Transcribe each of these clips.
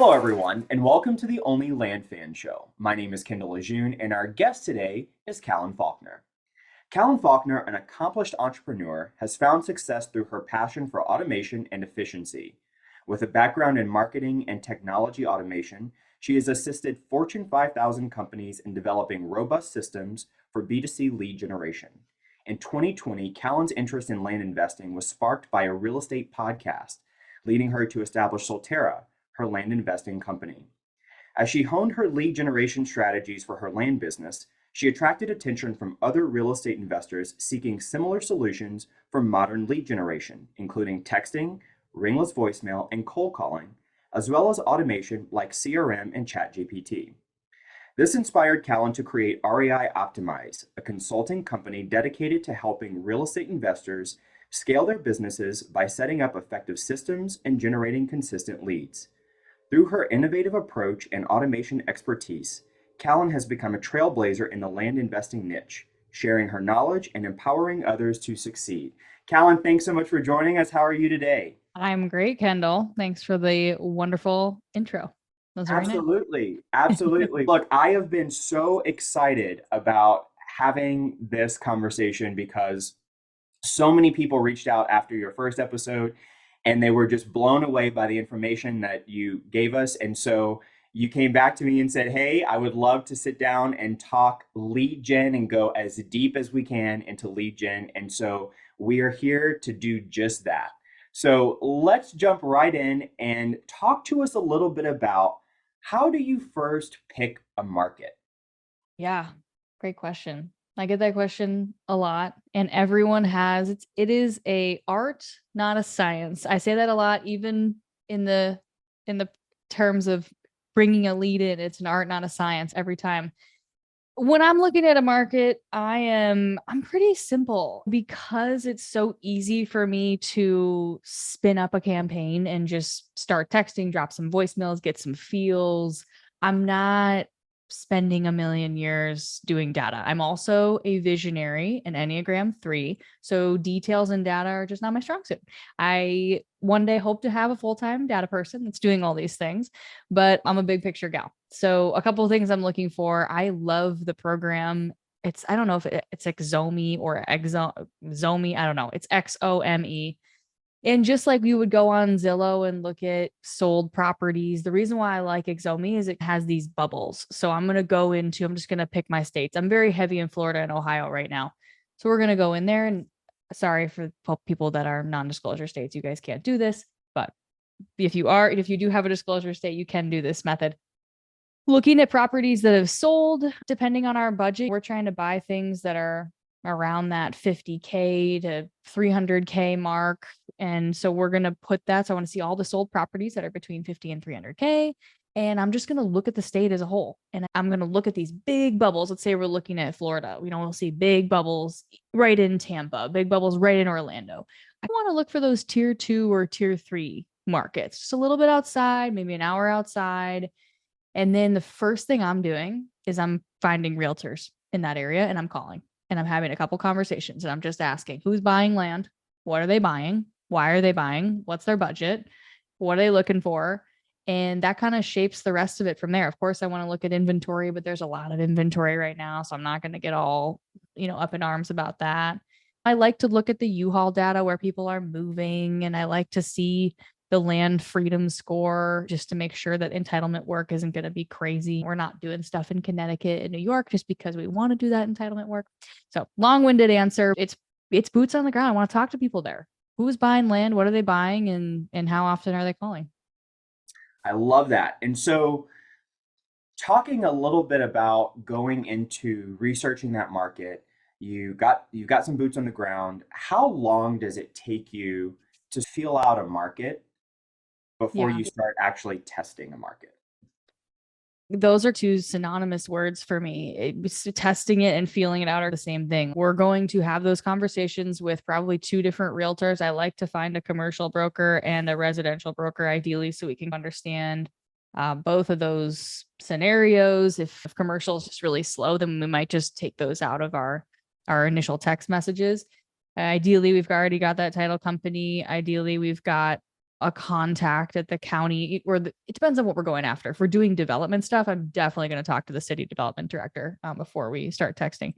Hello, everyone, and welcome to the OnlyLandFans show. My name is Kendall Lejeune, and our guest today is Callan Faulkner. Callan Faulkner, an accomplished entrepreneur, has found success through her passion for automation and efficiency. With a background in marketing and technology automation, she has assisted Fortune 5000 companies in developing robust systems for B2C lead generation. In 2020, Callan's interest in land investing was sparked by a real estate podcast, leading her to establish Solterra, her land investing company. As she honed her lead generation strategies for her land business, she attracted attention from other real estate investors seeking similar solutions for modern lead generation, including texting, ringless voicemail, and cold calling, as well as automation like CRM and ChatGPT. This inspired Callan to create REI Optimize, a consulting company dedicated to helping real estate investors scale their businesses by setting up effective systems and generating consistent leads. Through her innovative approach and automation expertise, Callan has become a trailblazer in the land investing niche, sharing her knowledge and empowering others to succeed. Callan, thanks so much for joining us. How are you today? I'm great, Kendall. Thanks for the wonderful intro. That was very nice. Absolutely. Absolutely. Look, I have been so excited about having this conversation because so many people reached out after your first episode and they were just blown away by the information that you gave us. And so you came back to me and said, hey, I would love to sit down and talk lead gen and go as deep as we can into lead gen. And so we are here to do just that. So let's jump right in and talk to us a little bit about how do you first pick a market? Yeah, great question. I get that question a lot, and everyone has it is a art, not a science. I say that a lot, even in the terms of bringing a lead in. It's an art, not a science every time. When I'm looking at a market, I'm pretty simple because it's so easy for me to spin up a campaign and just start texting, drop some voicemails, get some feels. I'm not spending a million years doing data. I'm also a visionary, an Enneagram 3. So details and data are just not my strong suit. I one day hope to have a full-time data person that's doing all these things, but I'm a big picture gal. So a couple of things I'm looking for. I love the program. I don't know if it's Xomi or Xomi. I don't know. It's XOME. And just like you would go on Zillow and look at sold properties, the reason why I like Xomi is it has these bubbles. So I'm just going to pick my states. I'm very heavy in Florida and Ohio right now. So we're going to go in there, and sorry for people that are non-disclosure states, you guys can't do this, but if you do have a disclosure state, you can do this method. Looking at properties that have sold, depending on our budget, we're trying to buy things that are around that 50K to 300K mark. And so we're going to put that. So I want to see all the sold properties that are between 50 and 300K. And I'm just going to look at the state as a whole. And I'm going to look at these big bubbles. Let's say we're looking at Florida. We'll see big bubbles right in Tampa, big bubbles right in Orlando. I want to look for those tier 2 or tier 3 markets, just a little bit outside, maybe an hour outside. And then the first thing I'm doing is I'm finding realtors in that area, and I'm calling and I'm having a couple conversations, and I'm just asking who's buying land, what are they buying, why are they buying, what's their budget, what are they looking for? And that kind of shapes the rest of it from there. Of course, I want to look at inventory, but there's a lot of inventory right now, so I'm not going to get all, up in arms about that. I like to look at the U-Haul data where people are moving, and I like to see the land freedom score just to make sure that entitlement work isn't going to be crazy. We're not doing stuff in Connecticut and New York just because we want to do that entitlement work. So long-winded answer. It's boots on the ground. I want to talk to people there. Who's buying land? What are they buying? And how often are they calling? I love that. And so, talking a little bit about going into researching that market, you've got some boots on the ground. How long does it take you to feel out a market before Yeah. you start actually testing a market? Those are two synonymous words for me. Testing it and feeling it out are the same thing. We're going to have those conversations with probably two different realtors. I like to find a commercial broker and a residential broker, ideally, so we can understand both of those scenarios. If commercial is just really slow, then we might just take those out of our initial text messages. Ideally, we've already got that title company. Ideally, we've got a contact at the county it depends on what we're going after. If we're doing development stuff, I'm definitely going to talk to the city development director before we start texting.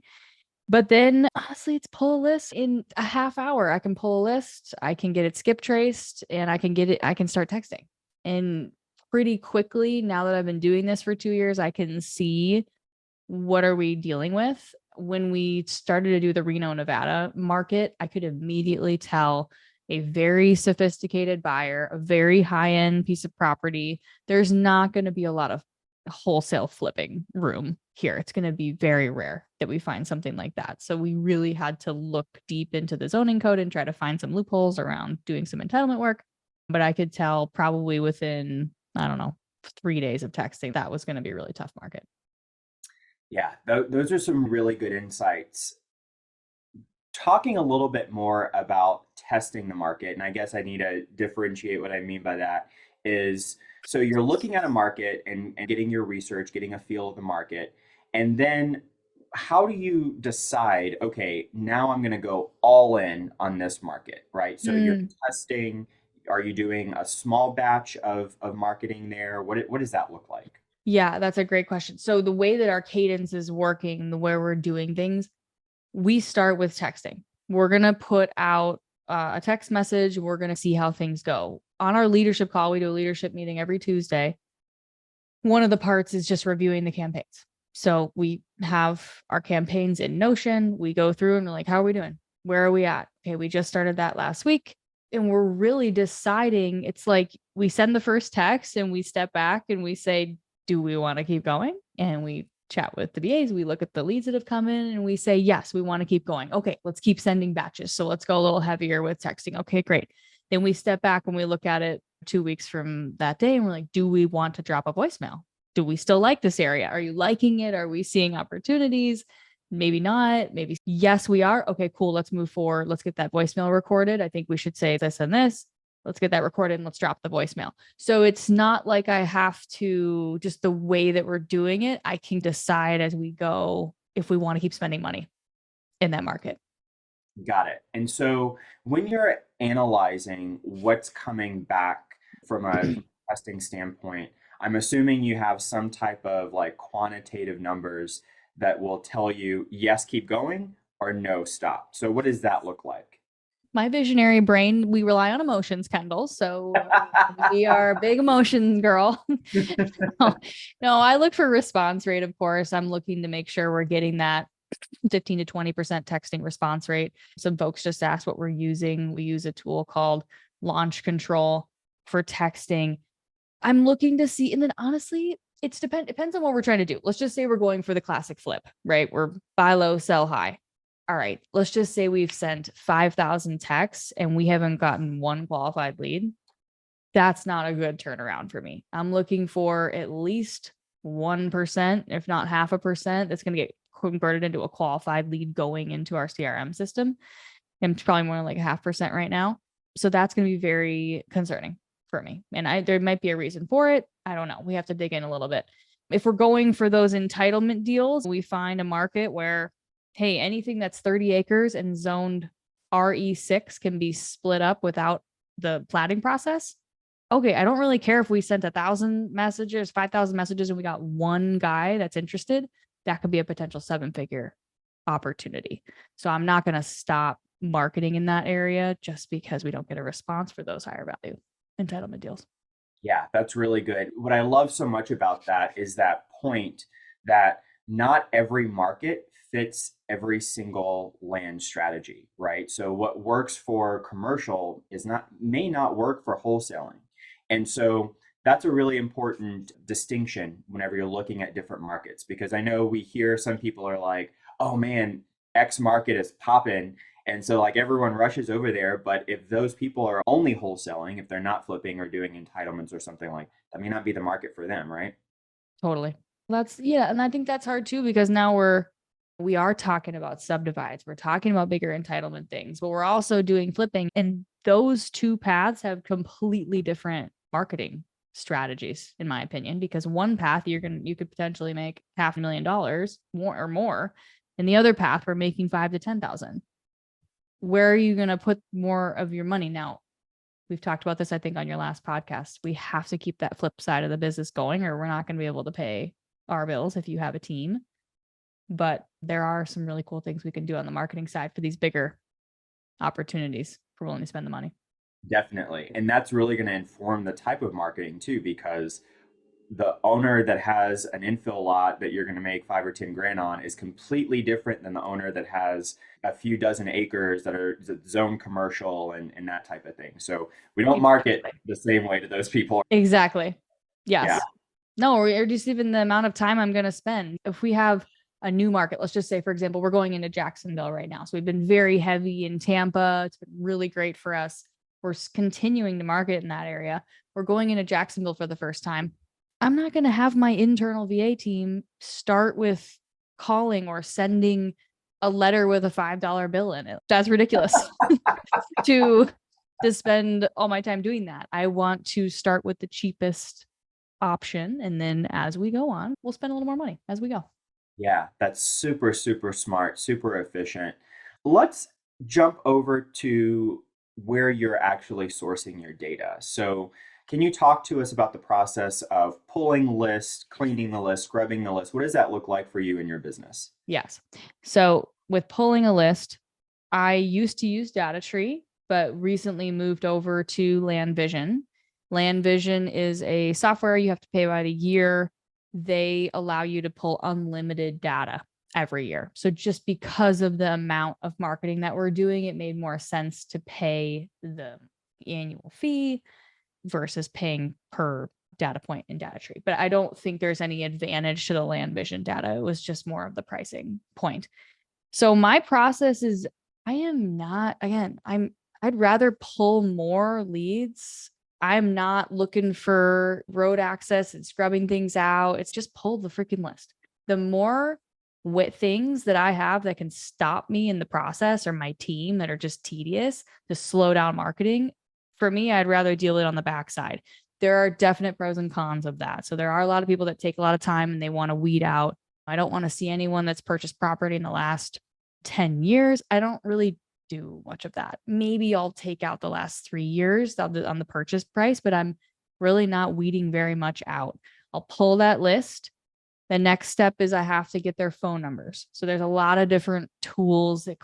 But then honestly, it's pull a list in a half hour. I can pull a list, I can get it skip traced, and I can start texting. And pretty quickly, now that I've been doing this for 2 years, I can see what are we dealing with. When we started to do the Reno, Nevada market, I could immediately tell a very sophisticated buyer, a very high-end piece of property. There's not going to be a lot of wholesale flipping room here. It's going to be very rare that we find something like that. So we really had to look deep into the zoning code and try to find some loopholes around doing some entitlement work. But I could tell probably within, I don't know, 3 days of texting, that was going to be a really tough market. Yeah, those are some really good insights. Talking a little bit more about testing the market, and I guess I need to differentiate what I mean by that is so you're looking at a market and getting your research, getting a feel of the market, and then how do you decide, okay, now I'm going to go all in on this market, right? So you're testing, are you doing a small batch of marketing there? What does that look like? Yeah, that's a great question. So the way that our cadence is working, the way we're doing things, we start with texting. We're going to put out a text message. We're going to see how things go. On our leadership call, we do a leadership meeting every Tuesday. One of the parts is just reviewing the campaigns. So we have our campaigns in Notion. We go through and we're like, how are we doing? Where are we at? Okay, we just started that last week. And we're really deciding, it's like we send the first text and we step back and we say, do we want to keep going? And we chat with the BAs. We look at the leads that have come in and we say, yes, we want to keep going. Okay, let's keep sending batches. So let's go a little heavier with texting. Okay, great. Then we step back and we look at it 2 weeks from that day and we're like, do we want to drop a voicemail? Do we still like this area? Are you liking it? Are we seeing opportunities? Maybe not. Maybe yes, we are. Okay, cool. Let's move forward. Let's get that voicemail recorded. I think we should say this and this. Let's get that recorded and let's drop the voicemail. So it's not like I have to, just the way that we're doing it, I can decide as we go if we want to keep spending money in that market. Got it. And so when you're analyzing what's coming back from a testing standpoint, I'm assuming you have some type of like quantitative numbers that will tell you, yes, keep going or no, stop. So what does that look like? My visionary brain, we rely on emotions, Kendall. So we are a big emotions girl. no, I look for response rate, of course. I'm looking to make sure we're getting that 15 to 20% texting response rate. Some folks just asked what we're using. We use a tool called Launch Control for texting. I'm looking to see, and then honestly, depends on what we're trying to do. Let's just say we're going for the classic flip, right? We're buy low, sell high. All right, let's just say we've sent 5,000 texts and we haven't gotten one qualified lead. That's not a good turnaround for me. I'm looking for at least 1%, if not 0.5%, that's going to get converted into a qualified lead going into our CRM system. And it's probably more like 0.5% right now. So that's going to be very concerning for me. And there might be a reason for it. I don't know. We have to dig in a little bit. If we're going for those entitlement deals, we find a market where, hey, anything that's 30 acres and zoned RE6 can be split up without the platting process. Okay, I don't really care if we sent 1,000 messages, 5,000 messages, and we got one guy that's interested. That could be a potential 7-figure opportunity. So I'm not going to stop marketing in that area just because we don't get a response for those higher value entitlement deals. Yeah, that's really good. What I love so much about that is that point that not every market fits every single land strategy, right? So what works for commercial may not work for wholesaling. And so that's a really important distinction whenever you're looking at different markets, because I know we hear some people are like, oh man, X market is popping. And so like everyone rushes over there, but if those people are only wholesaling, if they're not flipping or doing entitlements or something like that may not be the market for them, right? Totally. And I think that's hard too, because now we are talking about subdivides. We're talking about bigger entitlement things, but we're also doing flipping. And those two paths have completely different marketing strategies, in my opinion, because one path you could potentially make $500,000 more. And the other path, we're making 5,000 to 10,000. Where are you going to put more of your money? Now, we've talked about this, I think, on your last podcast. We have to keep that flip side of the business going, or we're not going to be able to pay our bills if you have a team. But there are some really cool things we can do on the marketing side for these bigger opportunities if we're willing to spend the money. Definitely. And that's really going to inform the type of marketing too, because the owner that has an infill lot that you're going to make 5 or 10 grand on is completely different than the owner that has a few dozen acres that are zone commercial and that type of thing. So we don't market the same way to those people. Exactly. Yes. Yeah. No, or just even the amount of time I'm going to spend. If we have a new market, let's just say, for example, we're going into Jacksonville right now. So we've been very heavy in Tampa. It's been really great for us. We're continuing to market in that area. We're going into Jacksonville for the first time. I'm not going to have my internal VA team start with calling or sending a letter with a $5 bill in it. That's ridiculous to spend all my time doing that. I want to start with the cheapest option. And then as we go on, we'll spend a little more money as we go. Yeah, that's super, super smart, super efficient. Let's jump over to where you're actually sourcing your data. So can you talk to us about the process of pulling lists, cleaning the list, scrubbing the list? What does that look like for you in your business? Yes. So with pulling a list, I used to use DataTree, but recently moved over to LandVision. LandVision is a software you have to pay by the year. They allow you to pull unlimited data every year. So just because of the amount of marketing that we're doing, it made more sense to pay the annual fee versus paying per data point in DataTree. But I don't think there's any advantage to the LandVision data. It was just more of the pricing point. So my process is I'd rather pull more leads. I'm not looking for road access and scrubbing things out. It's just pull the freaking list. The more things that I have that can stop me in the process, or my team that are just tedious to slow down marketing, for me, I'd rather deal it on the backside. There are definite pros and cons of that. So there are a lot of people that take a lot of time and they want to weed out. I don't want to see anyone that's purchased property in the last 10 years. I don't really do much of that. Maybe I'll take out the last 3 years on the purchase price, but I'm really not weeding very much out. I'll pull that list. The next step is I have to get their phone numbers. So there's a lot of different tools. It's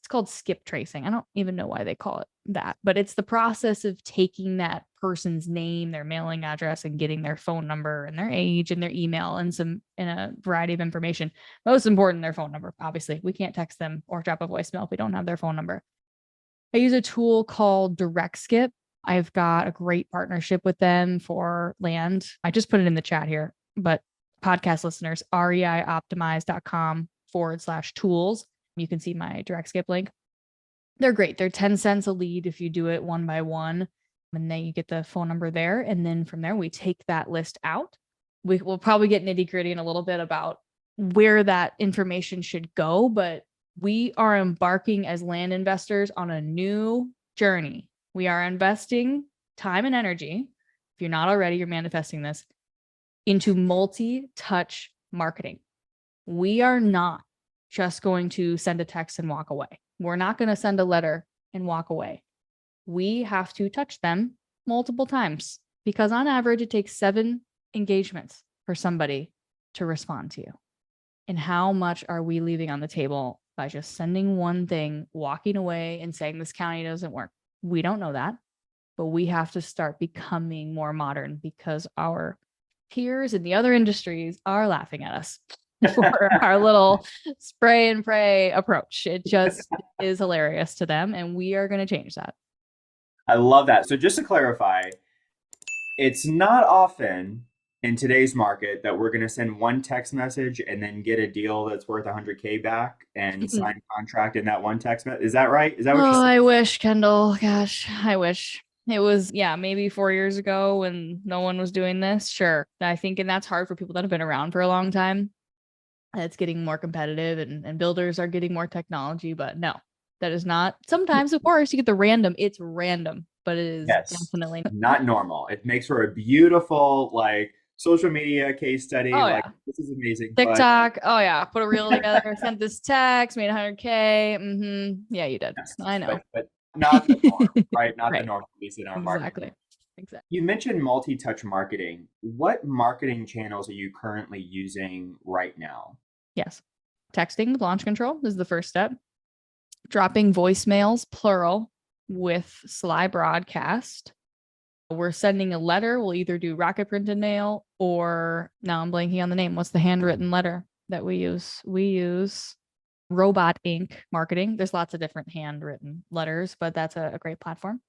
called skip tracing. I don't even know why they call it that, but it's the process of taking that person's name, their mailing address, and getting their phone number and their age and their email and a variety of information. Most important, their phone number. Obviously, we can't text them or drop a voicemail if we don't have their phone number. I use a tool called Direct Skip. I've got a great partnership with them for land. I just put it in the chat here, but podcast listeners, reioptimize.com/tools. You can see my Direct Skip link. They're great. They're 10 cents a lead if you do it one by one. And then you get the phone number there. And then from there, we take that list out. We'll probably get nitty gritty in a little bit about where that information should go. But we are embarking as land investors on a new journey. We are investing time and energy. If you're not already, you're manifesting this into multi-touch marketing. We are not just going to send a text and walk away. We're not going to send a letter and walk away. We have to touch them multiple times because on average, it takes 7 engagements for somebody to respond to you. And how much are we leaving on the table by just sending one thing, walking away and saying this county doesn't work? We don't know that, but we have to start becoming more modern because our peers in the other industries are laughing at us for our little spray and pray approach. It just is hilarious to them, and we are going to change that. I love that. So just to clarify, it's not often in today's market that we're going to send one text message and then get a deal that's worth 100K back and sign a contract in that one text message. Is that right? Is that what you're saying? I wish, Kendall. Gosh, I wish. It was, maybe 4 years ago when no one was doing this. Sure. I think, and that's hard for people that have been around for a long time. It's getting more competitive and builders are getting more technology, but no, that is not. Sometimes, of course, you get the random. It's random, but it is definitely not normal. It makes for a beautiful, social media case study. This is amazing. TikTok. But... put a reel together, sent this text, made 100K. Yeah, you did. Yes, I know. But not the norm, right? Not the Right. norm, at least in our market. Exactly. Exactly. You mentioned multi-touch marketing. What marketing channels are you currently using right now? Yes. Texting with launch control is the first step. Dropping voicemails, plural, with Sly Broadcast. We're sending a letter. We'll either do rocket printed mail or now I'm blanking on the name. What's the handwritten letter that we use? We use Robot Ink marketing. There's lots of different handwritten letters, but that's a great platform.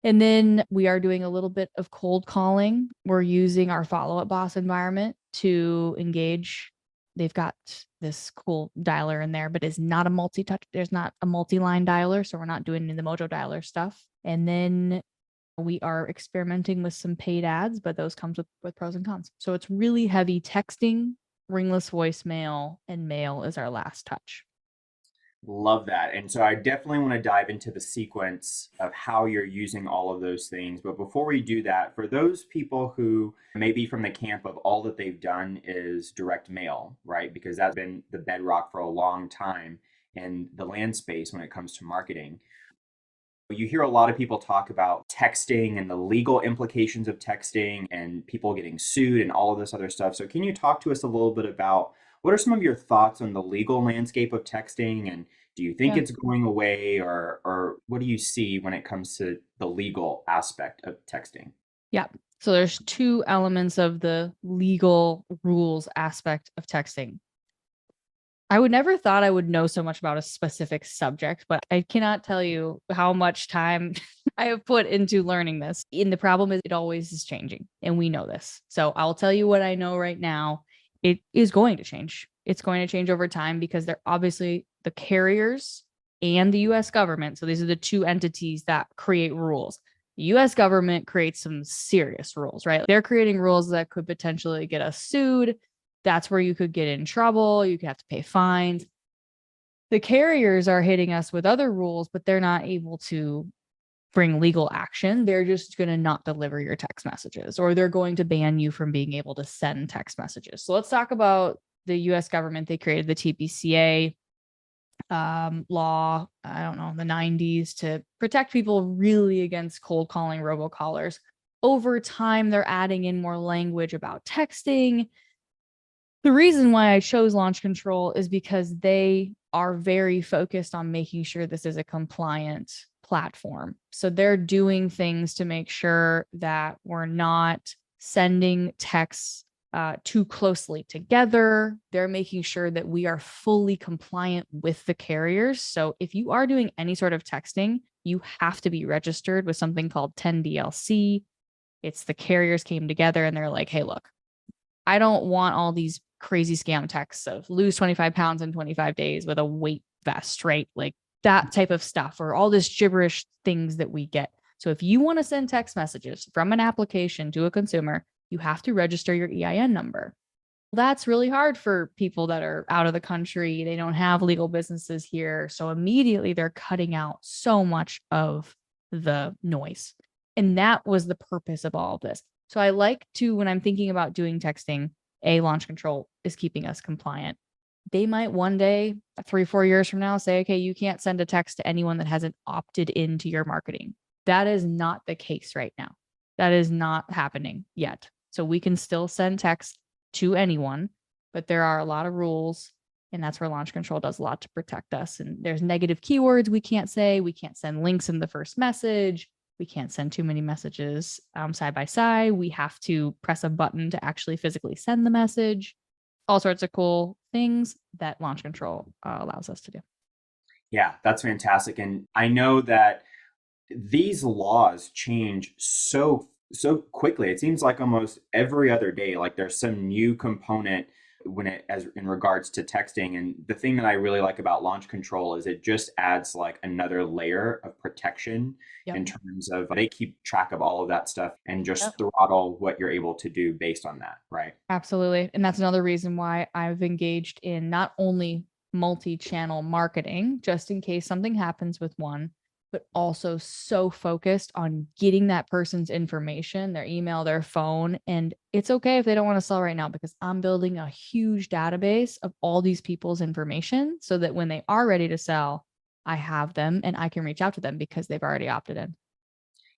And then we are doing a little bit of cold calling. We're using our follow-up boss environment to engage. They've got this cool dialer in there, but it's not a multi-touch. There's not a multi-line dialer, so we're not doing the Mojo dialer stuff. And then we are experimenting with some paid ads, but those comes with pros and cons. So it's really heavy texting, ringless voicemail, and mail is our last touch. Love that. And so I definitely want to dive into the sequence of how you're using all of those things. But before we do that, for those people who may be from the camp of all that they've done is direct mail, right? Because that's been the bedrock for a long time in the land space when it comes to marketing. You hear a lot of people talk about texting and the legal implications of texting and people getting sued and all of this other stuff. So, can you talk to us a little bit about what are some of your thoughts on the legal landscape of texting? And do you think Yeah. it's going away, or what do you see when it comes to the legal aspect of texting? Yeah. So there's two elements of the legal rules aspect of texting. I would never thought I would know so much about a specific subject, but I cannot tell you how much time I have put into learning this. And the problem is it always is changing, and we know this. So I'll tell you what I know right now. It is going to change. It's going to change over time because they're obviously the carriers and the US government. So these are the two entities that create rules. The US government creates some serious rules, right? They're creating rules that could potentially get us sued. That's where you could get in trouble. You could have to pay fines. The carriers are hitting us with other rules, but they're not able to bring legal action. They're just going to not deliver your text messages, or they're going to ban you from being able to send text messages. So let's talk about the US government. They created the TPCA law, I don't know, in the 90s to protect people really against cold calling robocallers. Over time, they're adding in more language about texting. The reason why I chose launch control is because they are very focused on making sure this is a compliant platform. So they're doing things to make sure that we're not sending texts too closely together. They're making sure that we are fully compliant with the carriers. So if you are doing any sort of texting, you have to be registered with something called 10DLC. It's the carriers came together and they're like, hey, look, I don't want all these crazy scam texts of lose 25 pounds in 25 days with a weight vest, right? Like that type of stuff, or all this gibberish things that we get. So if you want to send text messages from an application to a consumer, you have to register your EIN number. That's really hard for people that are out of the country. They don't have legal businesses here. So immediately they're cutting out so much of the noise. And that was the purpose of all of this. So I like to, when I'm thinking about doing texting, launch control is keeping us compliant. They might one day, 3-4 years from now, say, okay, you can't send a text to anyone that hasn't opted into your marketing. That is not the case right now. That is not happening yet. So we can still send text to anyone, but there are a lot of rules, and that's where launch control does a lot to protect us. And there's negative keywords we can't say. We can't send links in the first message. We can't send too many messages side by side. We have to press a button to actually physically send the message. All sorts of cool things that launch control allows us to do. Yeah, that's fantastic. And I know that these laws change so quickly. It seems like almost every other day, like there's some new component when it as in regards to texting. And the thing that I really like about launch control is it just adds like another layer of protection Yep. in terms of they keep track of all of that stuff and just Yep. throttle what you're able to do based on that, right? Absolutely. And that's another reason why I've engaged in not only multi-channel marketing, just in case something happens with one, but also so focused on getting that person's information, their email, their phone. And it's okay if they don't want to sell right now because I'm building a huge database of all these people's information so that when they are ready to sell, I have them and I can reach out to them because they've already opted in.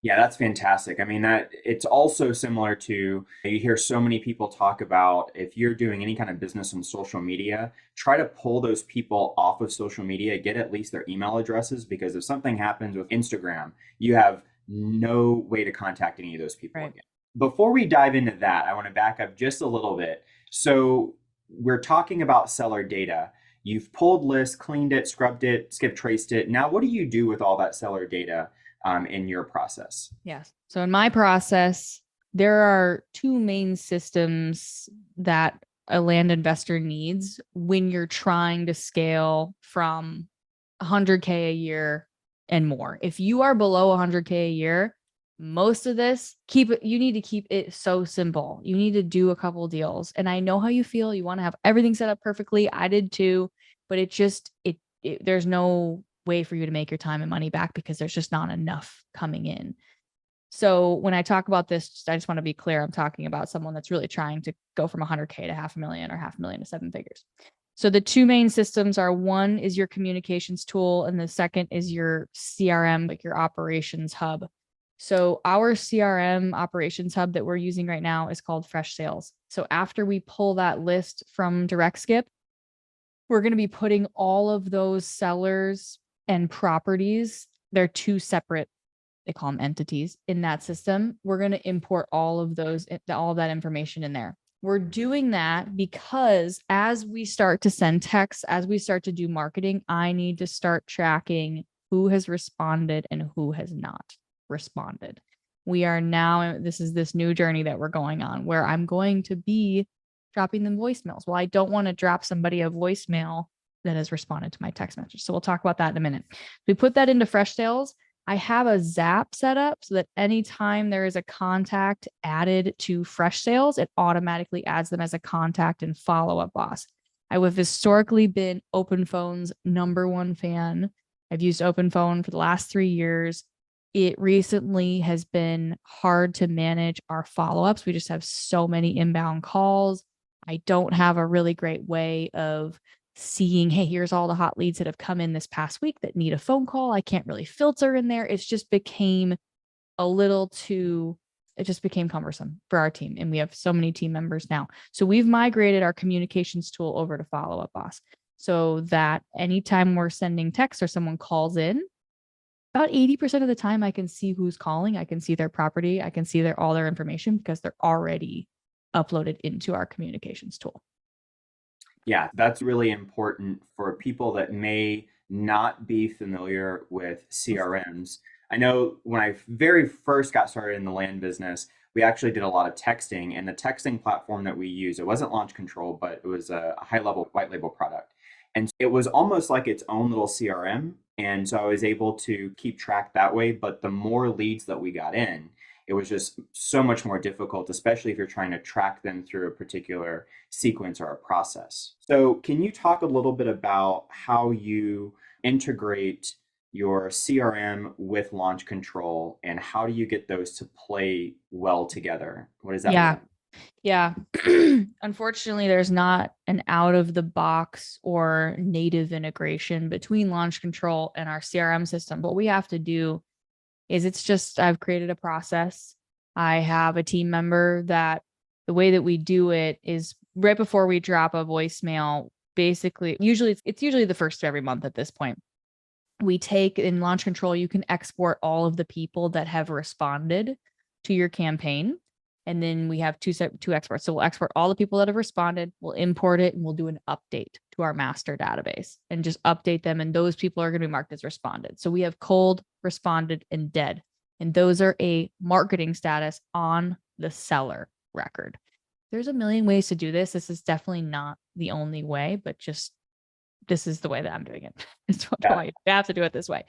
Yeah, that's fantastic. I mean, that it's also similar to you hear so many people talk about if you're doing any kind of business on social media, try to pull those people off of social media, get at least their email addresses, because if something happens with Instagram, you have no way to contact any of those people Right. again. Before we dive into that, I want to back up just a little bit. So, we're talking about seller data. You've pulled lists, cleaned it, scrubbed it, skip traced it. Now, what do you do with all that seller data in your process? Yes. So in my process, there are two main systems that a land investor needs when you're trying to scale from 100K a year and more. If you are below 100K a year, most of this you need to keep it so simple. You need to do a couple deals. And I know how you feel. You want to have everything set up perfectly. I did too, but there's no way for you to make your time and money back because there's just not enough coming in. So when I talk about this, I just want to be clear. I'm talking about someone that's really trying to go from 100K to 500,000 or 500,000 to seven figures. So the two main systems are, one is your communications tool, and the second is your CRM, like your operations hub. So our CRM operations hub that we're using right now is called Fresh Sales. So after we pull that list from DirectSkip, we're going to be putting all of those sellers and properties, they're two separate, they call them entities in that system. We're going to import all of that information in there. We're doing that because as we start to send texts, as we start to do marketing, I need to start tracking who has responded and who has not responded. We are now, this is this new journey that we're going on where I'm going to be dropping them voicemails. Well, I don't want to drop somebody a voicemail that has responded to my text message. So we'll talk about that in a minute. We put that into Fresh Sales. I have a Zap set up so that anytime there is a contact added to Fresh Sales, it automatically adds them as a contact and follow-up boss. I have historically been OpenPhone's #1 fan. I've used OpenPhone for the last 3 years. It recently has been hard to manage our follow-ups. We just have so many inbound calls. I don't have a really great way of seeing, hey, here's all the hot leads that have come in this past week that need a phone call. I can't really filter in there. It just became cumbersome for our team. And we have so many team members now. So we've migrated our communications tool over to Follow Up Boss so that anytime we're sending text or someone calls in, about 80% of the time I can see who's calling. I can see their property. I can see all their information because they're already uploaded into our communications tool. Yeah, that's really important for people that may not be familiar with CRMs. I know when I very first got started in the land business, we actually did a lot of texting, and the texting platform that we used, it wasn't Launch Control, but it was a high level white label product. And it was almost like its own little CRM. And so I was able to keep track that way. But the more leads that we got in, it was just so much more difficult, especially if you're trying to track them through a particular sequence or a process. So, can you talk a little bit about how you integrate your CRM with launch control and how do you get those to play well together? What does that look Yeah. like? Yeah. Unfortunately, there's not an out of the box or native integration between launch control and our CRM system. What we have to do is I've created a process. I have a team member that the way that we do it is right before we drop a voicemail, basically, it's usually the first of every month at this point. We take in launch control, you can export all of the people that have responded to your campaign. And then we have two exports. So we'll export all the people that have responded, we'll import it, and we'll do an update to our master database and just update them. And those people are going to be marked as responded. So we have cold, responded, and dead. And those are a marketing status on the seller record. There's a million ways to do this. This is definitely not the only way, but just this is the way that I'm doing it. It's why you have to do it this way.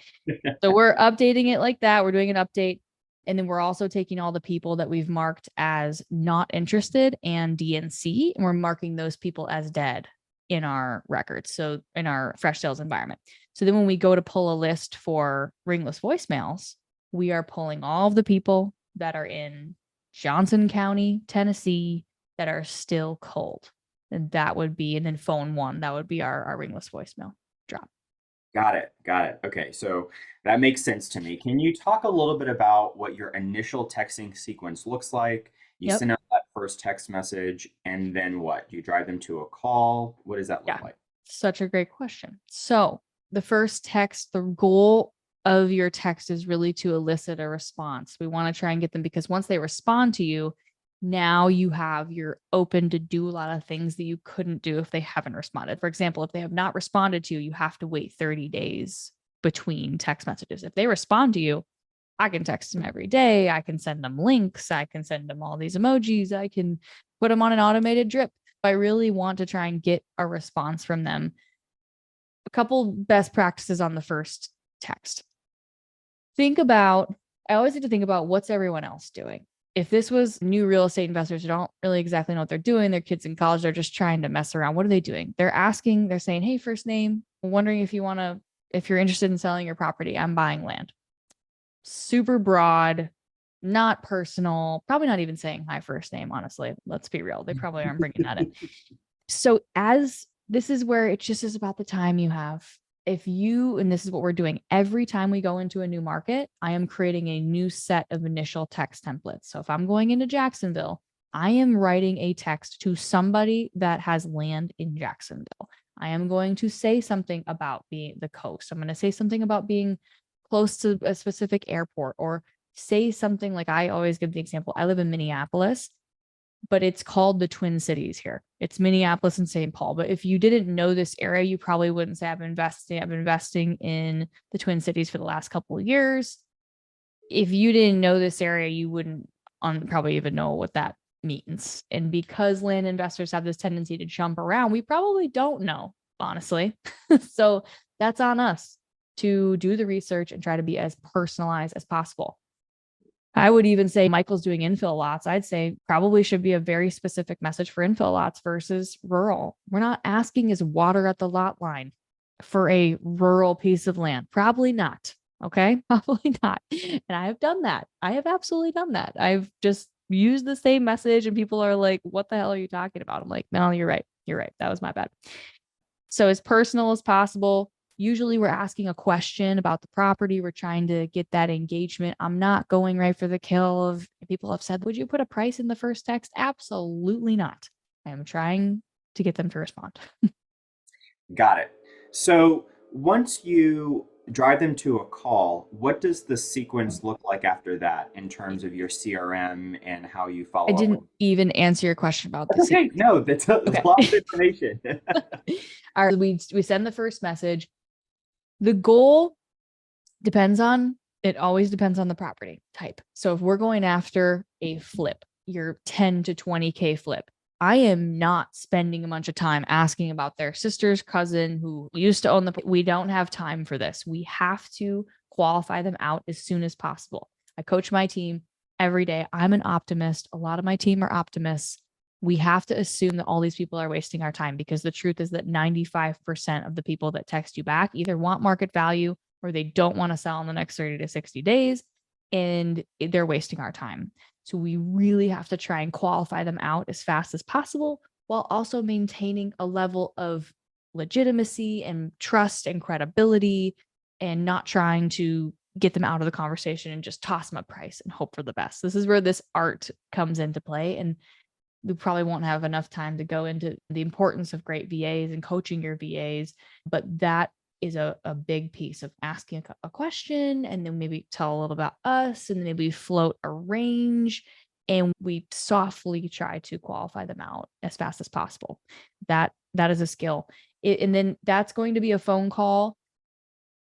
So we're updating it like that. We're doing an update. And then we're also taking all the people that we've marked as not interested and DNC, and we're marking those people as dead in our records. So in our Fresh Sales environment. So then when we go to pull a list for ringless voicemails, we are pulling all of the people that are in Johnson County, Tennessee, that are still cold. And that would be, and then phone one, that would be our ringless voicemail drop. Got it. Got it. Okay, so that makes sense to me. Can you talk a little bit about what your initial texting sequence looks like? You Yep. send out that first text message, and then what? Do you drive them to a call? What does that look Yeah. like? Such a great question. So the first text, the goal of your text is really to elicit a response. We want to try and get them because once they respond to you, now you're open to do a lot of things that you couldn't do if they haven't responded. For example, if they have not responded to you, you have to wait 30 days between text messages. If they respond to you, I can text them every day. I can send them links. I can send them all these emojis. I can put them on an automated drip. I really want to try and get a response from them. A couple best practices on the first text. I always need to think about what's everyone else doing. If this was new real estate investors who don't really exactly know what they're doing, their kids in college, they're just trying to mess around. What are they doing? They're saying, hey, first name, I'm wondering if you're interested in selling your property. I'm buying land. Super broad, not personal, probably not even saying hi first name, honestly. Let's be real. They probably aren't bringing that in. So as this is where it just is about the time you have. And this is what we're doing every time we go into a new market, I am creating a new set of initial text templates. So if I'm going into Jacksonville, I am writing a text to somebody that has land in Jacksonville. I am going to say something about being the coast. I'm going to say something about being close to a specific airport, or say something like, I always give the example. I live in Minneapolis, but it's called the Twin Cities here. It's Minneapolis and St. Paul. But if you didn't know this area, you probably wouldn't say I've been investing in the Twin Cities for the last couple of years. If you didn't know this area, you wouldn't probably even know what that means. And because land investors have this tendency to jump around, we probably don't know, honestly. So that's on us to do the research and try to be as personalized as possible. I would even say Michael's doing infill lots. I'd say probably should be a very specific message for infill lots versus rural. We're not asking is water at the lot line for a rural piece of land. Probably not. Okay. Probably not. And I have done that. I have absolutely done that. I've just used the same message and people are like, what the hell are you talking about? I'm like, no, you're right. You're right. That was my bad. So as personal as possible. Usually we're asking a question about the property. We're trying to get that engagement. I'm not going right for the kill of people have said, would you put a price in the first text? Absolutely not. I am trying to get them to respond. Got it. So once you drive them to a call, what does the sequence look like after that in terms of your CRM and how you I follow up with didn't even answer your question about the That's okay. sequence. No, that's a Okay. lot of information. All right. We send the first message. The goal it always depends on the property type. So if we're going after a flip, your 10 to 20K flip, I am not spending a bunch of time asking about their sister's cousin who used to own we don't have time for this. We have to qualify them out as soon as possible. I coach my team every day. I'm an optimist. A lot of my team are optimists. We have to assume that all these people are wasting our time because the truth is that 95% of the people that text you back either want market value or they don't want to sell in the next 30 to 60 days and they're wasting our time. So we really have to try and qualify them out as fast as possible while also maintaining a level of legitimacy and trust and credibility and not trying to get them out of the conversation and just toss them a price and hope for the best. This is where this art comes into play. And we probably won't have enough time to go into the importance of great VAs and coaching your VAs, but that is a big piece of asking a question and then maybe tell a little about us and then maybe float a range and we softly try to qualify them out as fast as possible. That is a skill. And then that's going to be a phone call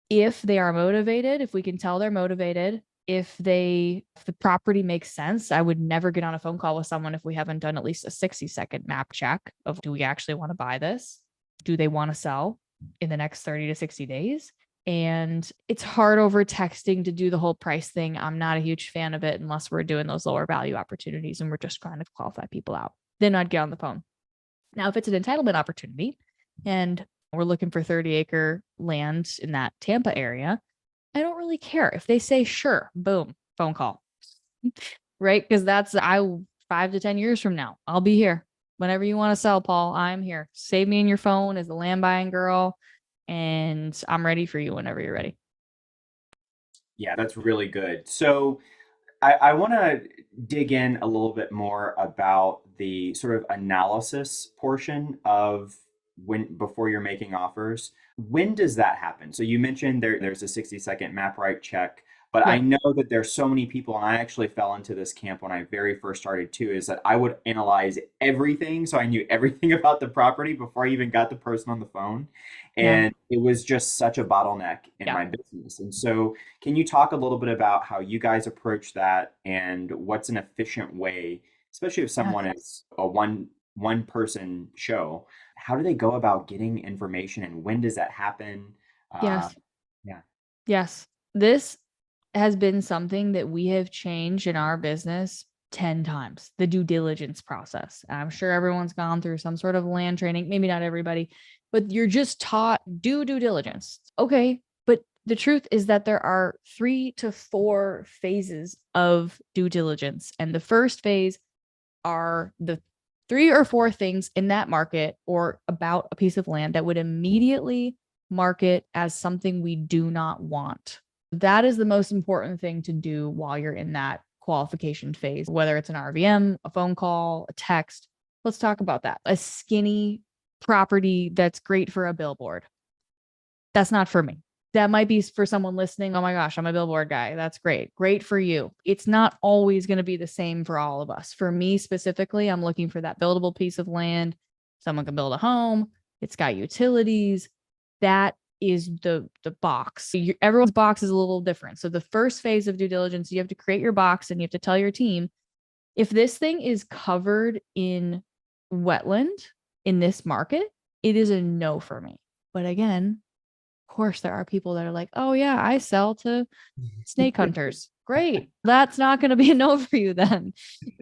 if they are motivated, if we can tell they're motivated, if the property makes sense. I would never get on a phone call with someone if we haven't done at least a 60-second map check of, do we actually want to buy this? Do they want to sell in the next 30 to 60 days? And it's hard over texting to do the whole price thing. I'm not a huge fan of it unless we're doing those lower value opportunities and we're just trying to qualify people out. Then I'd get on the phone. Now, if it's an entitlement opportunity and we're looking for 30-acre land in that Tampa area, I don't really care. If they say sure, boom, phone call. Right? Because 5 to 10 years from now, I'll be here. Whenever you want to sell, Paul, I'm here. Save me in your phone as the land buying girl. and I'm ready for you whenever you're ready. Yeah, that's really good. So I want to dig in a little bit more about the sort of analysis portion of when before you're making offers. When does that happen? So you mentioned there's a 60-second map right check, but I Yep. know that there's so many people, and I actually fell into this camp when I very first started too, is that I would analyze everything. So I knew everything about the property before I even got the person on the phone. Yeah. And it was just such a bottleneck in Yeah. my business. And so can you talk a little bit about how you guys approach that and what's an efficient way, especially if Yeah. someone is a one person show, how do they go about getting information and when does that happen? Uh, Yes. yeah. Yes. This has been something that we have changed in our business 10 times, the due diligence process. I'm sure everyone's gone through some sort of land training, maybe not everybody, but you're just taught do due diligence. Okay. But the truth is that there are 3 to 4 phases of due diligence. And the first phase are the 3 or 4 things in that market or about a piece of land that would immediately mark it as something we do not want. That is the most important thing to do while you're in that qualification phase, whether it's an RVM, a phone call, a text. Let's talk about that. A skinny property that's great for a billboard. That's not for me. That might be for someone listening. Oh my gosh, I'm a billboard guy. That's great. Great for you. It's not always going to be the same for all of us. For me specifically, I'm looking for that buildable piece of land. Someone can build a home. It's got utilities. That is the box. Everyone's box is a little different. So the first phase of due diligence, you have to create your box and you have to tell your team, if this thing is covered in wetland in this market, it is a no for me. But again, of course, there are people that are like, oh, yeah, I sell to snake hunters. Great. That's not going to be a no for you then.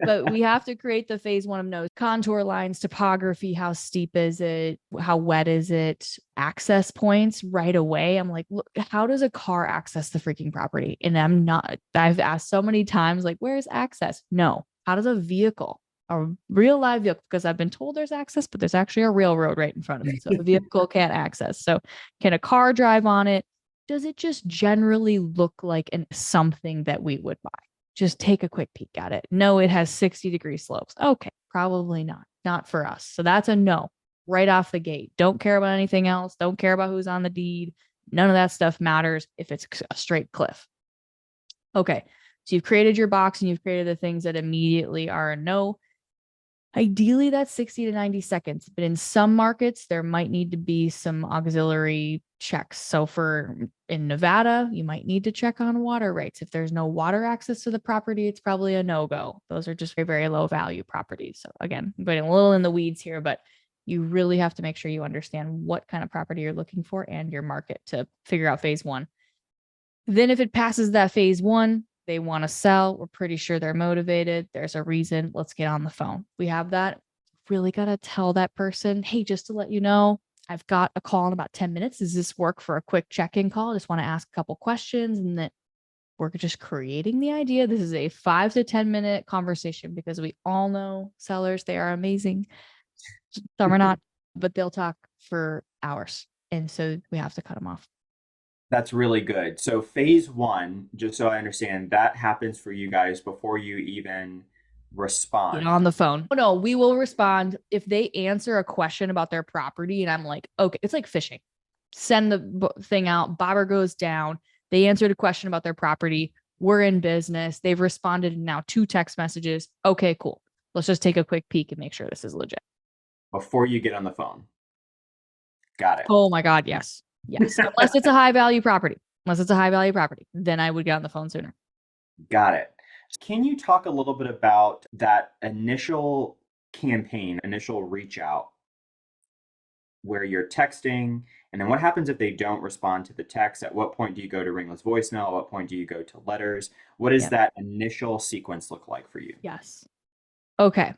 But we have to create the phase 1 of no's. Contour lines, topography, how steep is it? How wet is it? Access points right away. I'm like, look, how does a car access the freaking property? And I've asked so many times, like, where's access? No. How does a real live vehicle, because I've been told there's access, but there's actually a railroad right in front of it. So a vehicle can't access. So can a car drive on it? Does it just generally look like something that we would buy? Just take a quick peek at it. No, it has 60-degree slopes. Okay, probably not. Not for us. So that's a no right off the gate. Don't care about anything else. Don't care about who's on the deed. None of that stuff matters if it's a straight cliff. Okay, so you've created your box and you've created the things that immediately are a no. Ideally, that's 60 to 90 seconds, but in some markets, there might need to be some auxiliary checks. So in Nevada, you might need to check on water rates. If there's no water access to the property, it's probably a no-go. Those are just very, very low value properties. So again, I'm getting a little in the weeds here, but you really have to make sure you understand what kind of property you're looking for and your market to figure out phase 1. Then if it passes that phase 1, they want to sell. We're pretty sure they're motivated. There's a reason. Let's get on the phone. We have that. Really got to tell that person, hey, just to let you know, I've got a call in about 10 minutes. Does this work for a quick check-in call? I just want to ask a couple questions. And then we're just creating the idea. This is a 5 to 10-minute conversation because we all know sellers, they are amazing. Some are not, but they'll talk for hours. And so we have to cut them off. That's really good. So phase 1, just so I understand, that happens for you guys before you even Get respond. on the phone. Oh, no, we will respond if they answer a question about their property. And I'm like, okay, it's like fishing. Send the thing out. Bobber goes down. They answered a question about their property. We're in business. They've responded in now 2 text messages. Okay, cool. Let's just take a quick peek and make sure this is legit. Before you get on the phone. Got it. Oh my God, yes. Yes. Unless it's a high value property. Unless it's a high value property, then I would get on the phone sooner. Got it. Can you talk a little bit about that initial campaign, initial reach out where you're texting, and then what happens if they don't respond to the text? At what point do you go to ringless voicemail? At what point do you go to letters? What does Yeah. that initial sequence look like for you? Yes. Okay.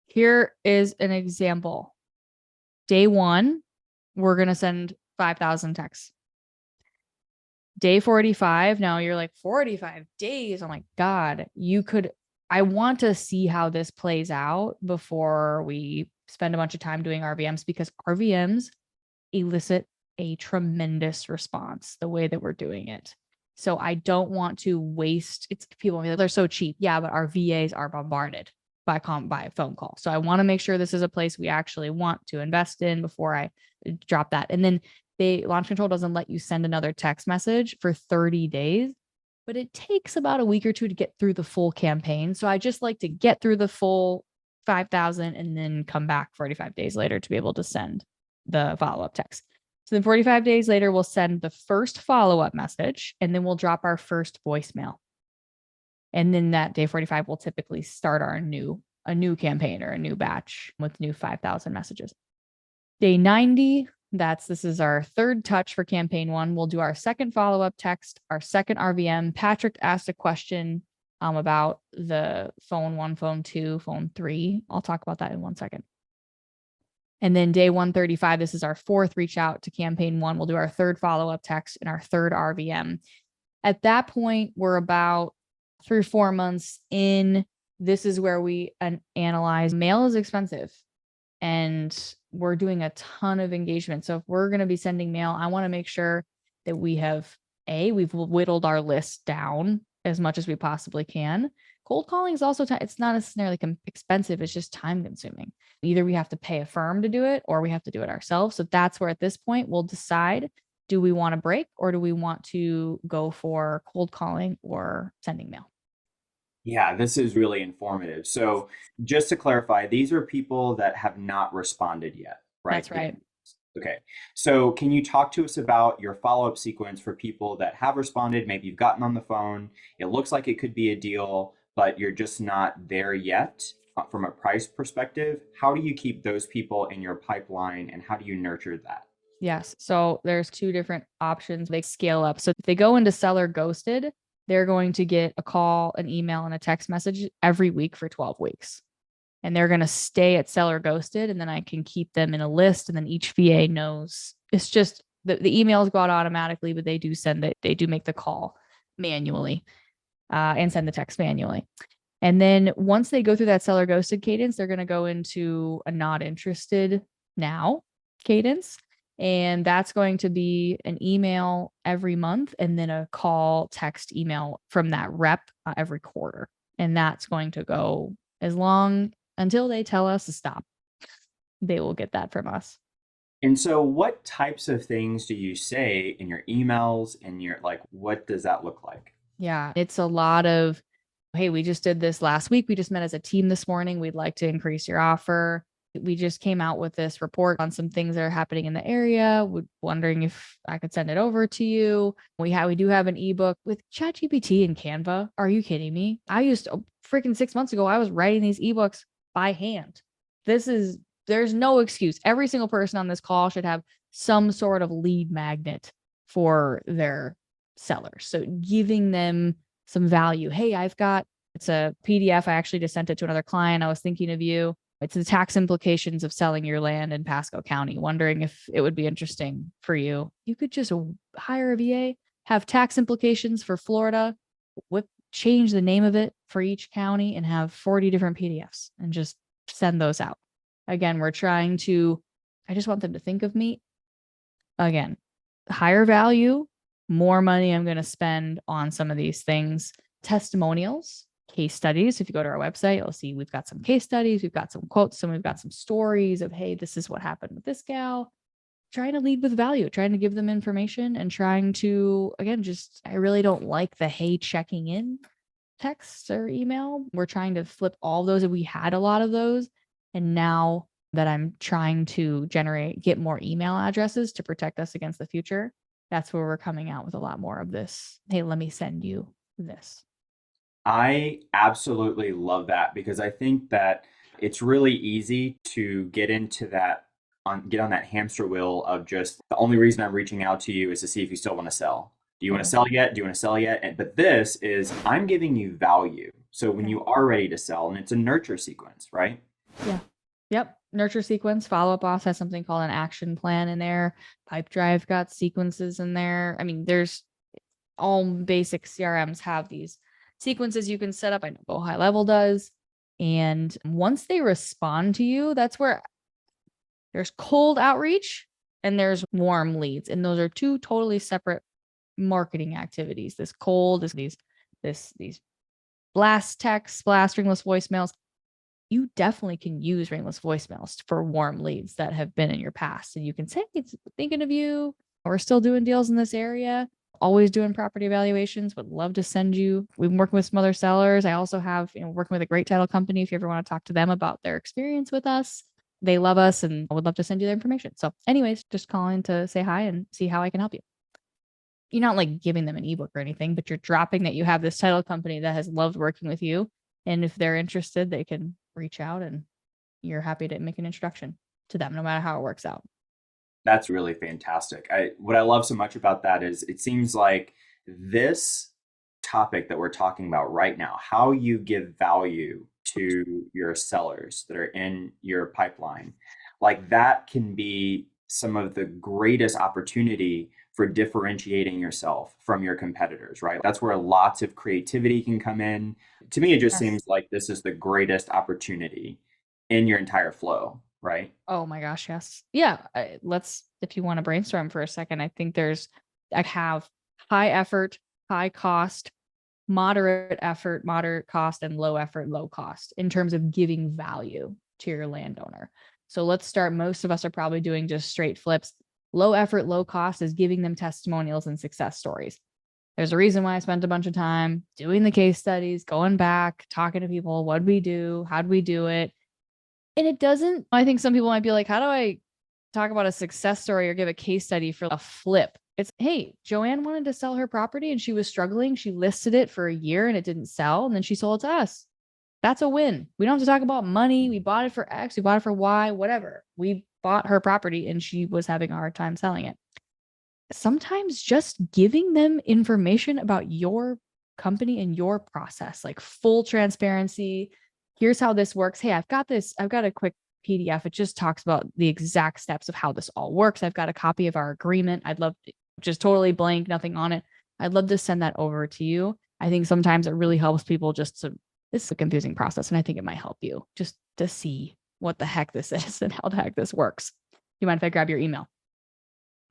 Here is an example. Day 1, we're going to send 5,000 texts. Day 45, now you're like 45 days. Oh my God. I want to see how this plays out before we spend a bunch of time doing RVMs because RVMs elicit a tremendous response the way that we're doing it. So I don't want to waste, it's people, they're so cheap. Yeah, but our VAs are bombarded by a phone call. So I want to make sure this is a place we actually want to invest in before I drop that. And then Launch Control doesn't let you send another text message for 30 days, but it takes about a week or two to get through the full campaign. So I just like to get through the full 5,000 and then come back 45 days later to be able to send the follow-up text. So then 45 days later, we'll send the first follow-up message, and then we'll drop our first voicemail. And then that day 45, we'll typically start a new campaign or a new batch with new 5,000 messages. Day 90, this is our third touch for campaign 1. We'll do our second follow-up text, our second RVM. Patrick asked a question about the phone 1, phone 2, phone 3. I'll talk about that in 1 second. And then day 135, this is our fourth reach out to campaign 1. We'll do our third follow-up text and our third RVM. At that point, we're about 3 or 4 months in. This is where we analyze. Mail is expensive and we're doing a ton of engagement. So if we're going to be sending mail, I want to make sure that we've whittled our list down as much as we possibly can. Cold calling is also it's not necessarily expensive. It's just time consuming. Either we have to pay a firm to do it or we have to do it ourselves. So that's where at this point we'll decide, do we want to break or do we want to go for cold calling or sending mail? Yeah, this is really informative. So just to clarify, these are people that have not responded yet, right? That's right. Okay. So can you talk to us about your follow-up sequence for people that have responded? Maybe you've gotten on the phone. It looks like it could be a deal, but you're just not there yet from a price perspective. How do you keep those people in your pipeline and how do you nurture that? Yes. So there's 2 different options. They scale up. So if they go into seller ghosted, they're going to get a call, an email, and a text message every week for 12 weeks. And they're going to stay at seller ghosted. And then I can keep them in a list. And then each VA knows it's just the emails go out automatically, but they do make the call manually and send the text manually. And then once they go through that seller ghosted cadence, they're going to go into a not interested now cadence. And that's going to be an email every month and then a call, text, email from that rep every quarter. And that's going to go as long until they tell us to stop. They will get that from us. And so what types of things do you say in your emails and what does that look like? Yeah, it's a lot of, hey, we just did this last week. We just met as a team this morning. We'd like to increase your offer. We just came out with this report on some things that are happening in the area. Wondering if I could send it over to you. We do have an ebook with ChatGPT and Canva. Are you kidding me? I used freaking 6 months ago, I was writing these ebooks by hand. There's no excuse. Every single person on this call should have some sort of lead magnet for their sellers. So giving them some value. Hey, it's a PDF. I actually just sent it to another client. I was thinking of you. It's the tax implications of selling your land in Pasco County. Wondering if it would be interesting for you. You could just hire a VA, have tax implications for Florida, change the name of it for each county and have 40 different PDFs and just send those out. Again, I just want them to think of me. Again, higher value, more money I'm going to spend on some of these things. Testimonials, case studies. If you go to our website, you'll see we've got some case studies, we've got some quotes, and we've got some stories of, hey, this is what happened with this gal. Trying to lead with value, trying to give them information and trying to, again, I really don't like the, hey, checking in text or email. We're trying to flip all those. We had a lot of those. And now that I'm trying to get more email addresses to protect us against the future, that's where we're coming out with a lot more of this. Hey, let me send you this. I absolutely love that because I think that it's really easy to get into get on that hamster wheel of just the only reason I'm reaching out to you is to see if you still want to sell. Do you want to sell yet? Do you want to sell yet? But this is, I'm giving you value. So when you are ready to sell, and it's a nurture sequence, right? Yeah. Yep. Nurture sequence. Follow-up boss has something called an action plan in there. Pipedrive got sequences in there. I mean, there's all basic CRMs have these sequences you can set up. I know Go High Level does. And once they respond to you, that's where there's cold outreach and there's warm leads. And those are two totally separate marketing activities. This cold is these blast texts, blast ringless voicemails. You definitely can use ringless voicemails for warm leads that have been in your past. And you can say, it's thinking of you. We're still doing deals in this area. Always doing property evaluations. Would love to send you. We've been working with some other sellers. I also have, working with a great title company. If you ever want to talk to them about their experience with us, they love us and I would love to send you their information. So anyways, just calling to say hi and see how I can help you. You're not like giving them an ebook or anything, but you're dropping that you have this title company that has loved working with you. And if they're interested, they can reach out and you're happy to make an introduction to them, no matter how it works out. That's really fantastic. What I love so much about that is it seems like this topic that we're talking about right now, how you give value to your sellers that are in your pipeline, like that can be some of the greatest opportunity for differentiating yourself from your competitors, right? That's where lots of creativity can come in. To me, it just Yes. seems like this is the greatest opportunity in your entire flow, right? Oh my gosh, yes. Yeah, let's, if you want to brainstorm for a second, I think I have high effort, high cost, moderate effort, moderate cost, and low effort, low cost in terms of giving value to your landowner. So let's start. Most of us are probably doing just straight flips. Low effort, low cost is giving them testimonials and success stories. There's a reason why I spent a bunch of time doing the case studies, going back, talking to people. What'd we do? How'd we do it? And it doesn't, I think some people might be like, how do I talk about a success story or give a case study for a flip? It's, hey, Joanne wanted to sell her property and she was struggling. She listed it for a year and it didn't sell. And then she sold it to us. That's a win. We don't have to talk about money. We bought it for X, we bought it for Y, whatever. We bought her property and she was having a hard time selling it. Sometimes just giving them information about your company and your process, like full transparency. Here's how this works. Hey, I've got a quick PDF. It just talks about the exact steps of how this all works. I've got a copy of our agreement. I'd love to, just totally blank, nothing on it. I'd love to send that over to you. I think sometimes it really helps people just to, it's a confusing process. And I think it might help you just to see what the heck this is and how the heck this works. You mind if I grab your email?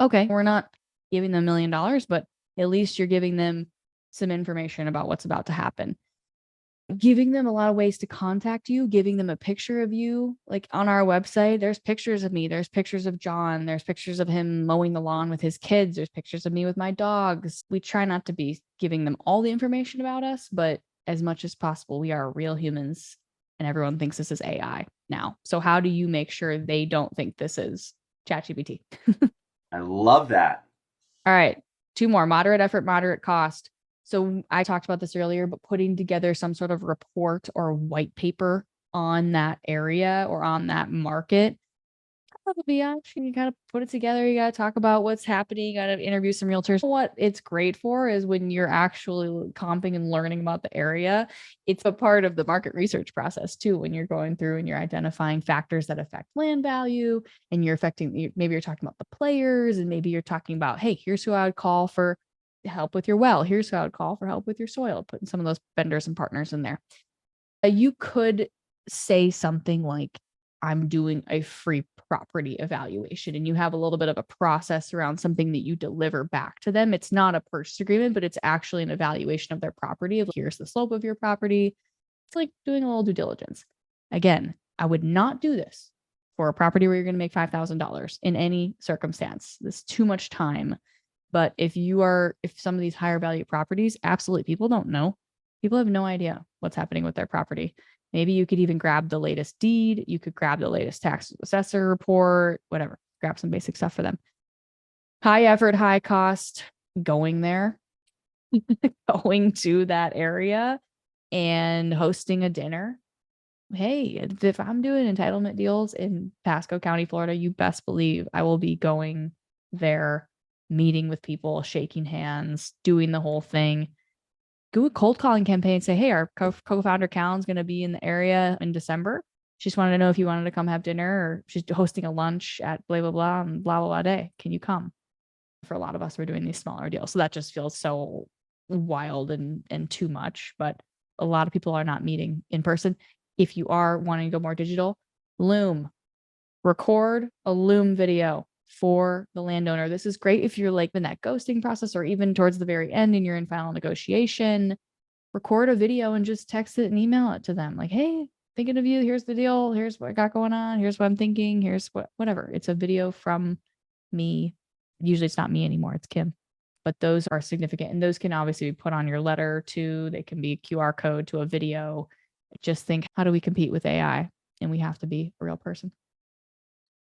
Okay, we're not giving them $1 million, but at least you're giving them some information about what's about to happen. Giving them a lot of ways to contact you, giving them a picture of you. Like on our website, there's pictures of me, there's pictures of John, there's pictures of him mowing the lawn with his kids, there's pictures of me with my dogs. We try not to be giving them all the information about us, but as much as possible, we are real humans and everyone thinks this is AI now. So how do you make sure they don't think this is ChatGPT? I love that. All right, 2 more: moderate effort, moderate cost. So I talked about this earlier, but putting together some sort of report or white paper on that area or on that market. You got to put it together. You got to talk about what's happening. You got to interview some realtors. What it's great for is when you're actually comping and learning about the area. It's a part of the market research process too, when you're going through and you're identifying factors that affect land value and maybe you're talking about the players and maybe you're talking about, hey, here's who I would call for help with your well. Here's who I would call for help with your soil, putting some of those vendors and partners in there. You could say something like, I'm doing a free property evaluation, and you have a little bit of a process around something that you deliver back to them. It's not a purchase agreement, but it's actually an evaluation of their property. Here's the slope of your property. It's like doing a little due diligence. Again, I would not do this for a property where you're going to make $5,000 in any circumstance. This is too much time. But if some of these higher value properties, absolutely, people don't know. People have no idea what's happening with their property. Maybe you could even grab the latest deed. You could grab the latest tax assessor report, whatever, grab some basic stuff for them. High effort, high cost, going there, going to that area and hosting a dinner. Hey, if I'm doing entitlement deals in Pasco County, Florida, you best believe I will be going there, meeting with people, shaking hands, doing the whole thing. Do a cold calling campaign. Say, hey, our co-founder Callan's going to be in the area in December. She just wanted to know if you wanted to come have dinner, or she's hosting a lunch at blah, blah, blah, and blah, blah, blah day. Can you come? For a lot of us, we're doing these smaller deals. So that just feels so wild and too much. But a lot of people are not meeting in person. If you are wanting to go more digital, Loom. Record a Loom video. for the landowner. This is great if you're like in that ghosting process or even towards the very end and you're in final negotiation. Record a video and just text it and email it to them. Like, hey, thinking of you. Here's the deal. Here's what I got going on. Here's what I'm thinking. Here's whatever. It's a video from me. Usually it's not me anymore. It's Kim. But those are significant. And those can obviously be put on your letter too. They can be a QR code to a video. Just think, how do we compete with AI? And we have to be a real person.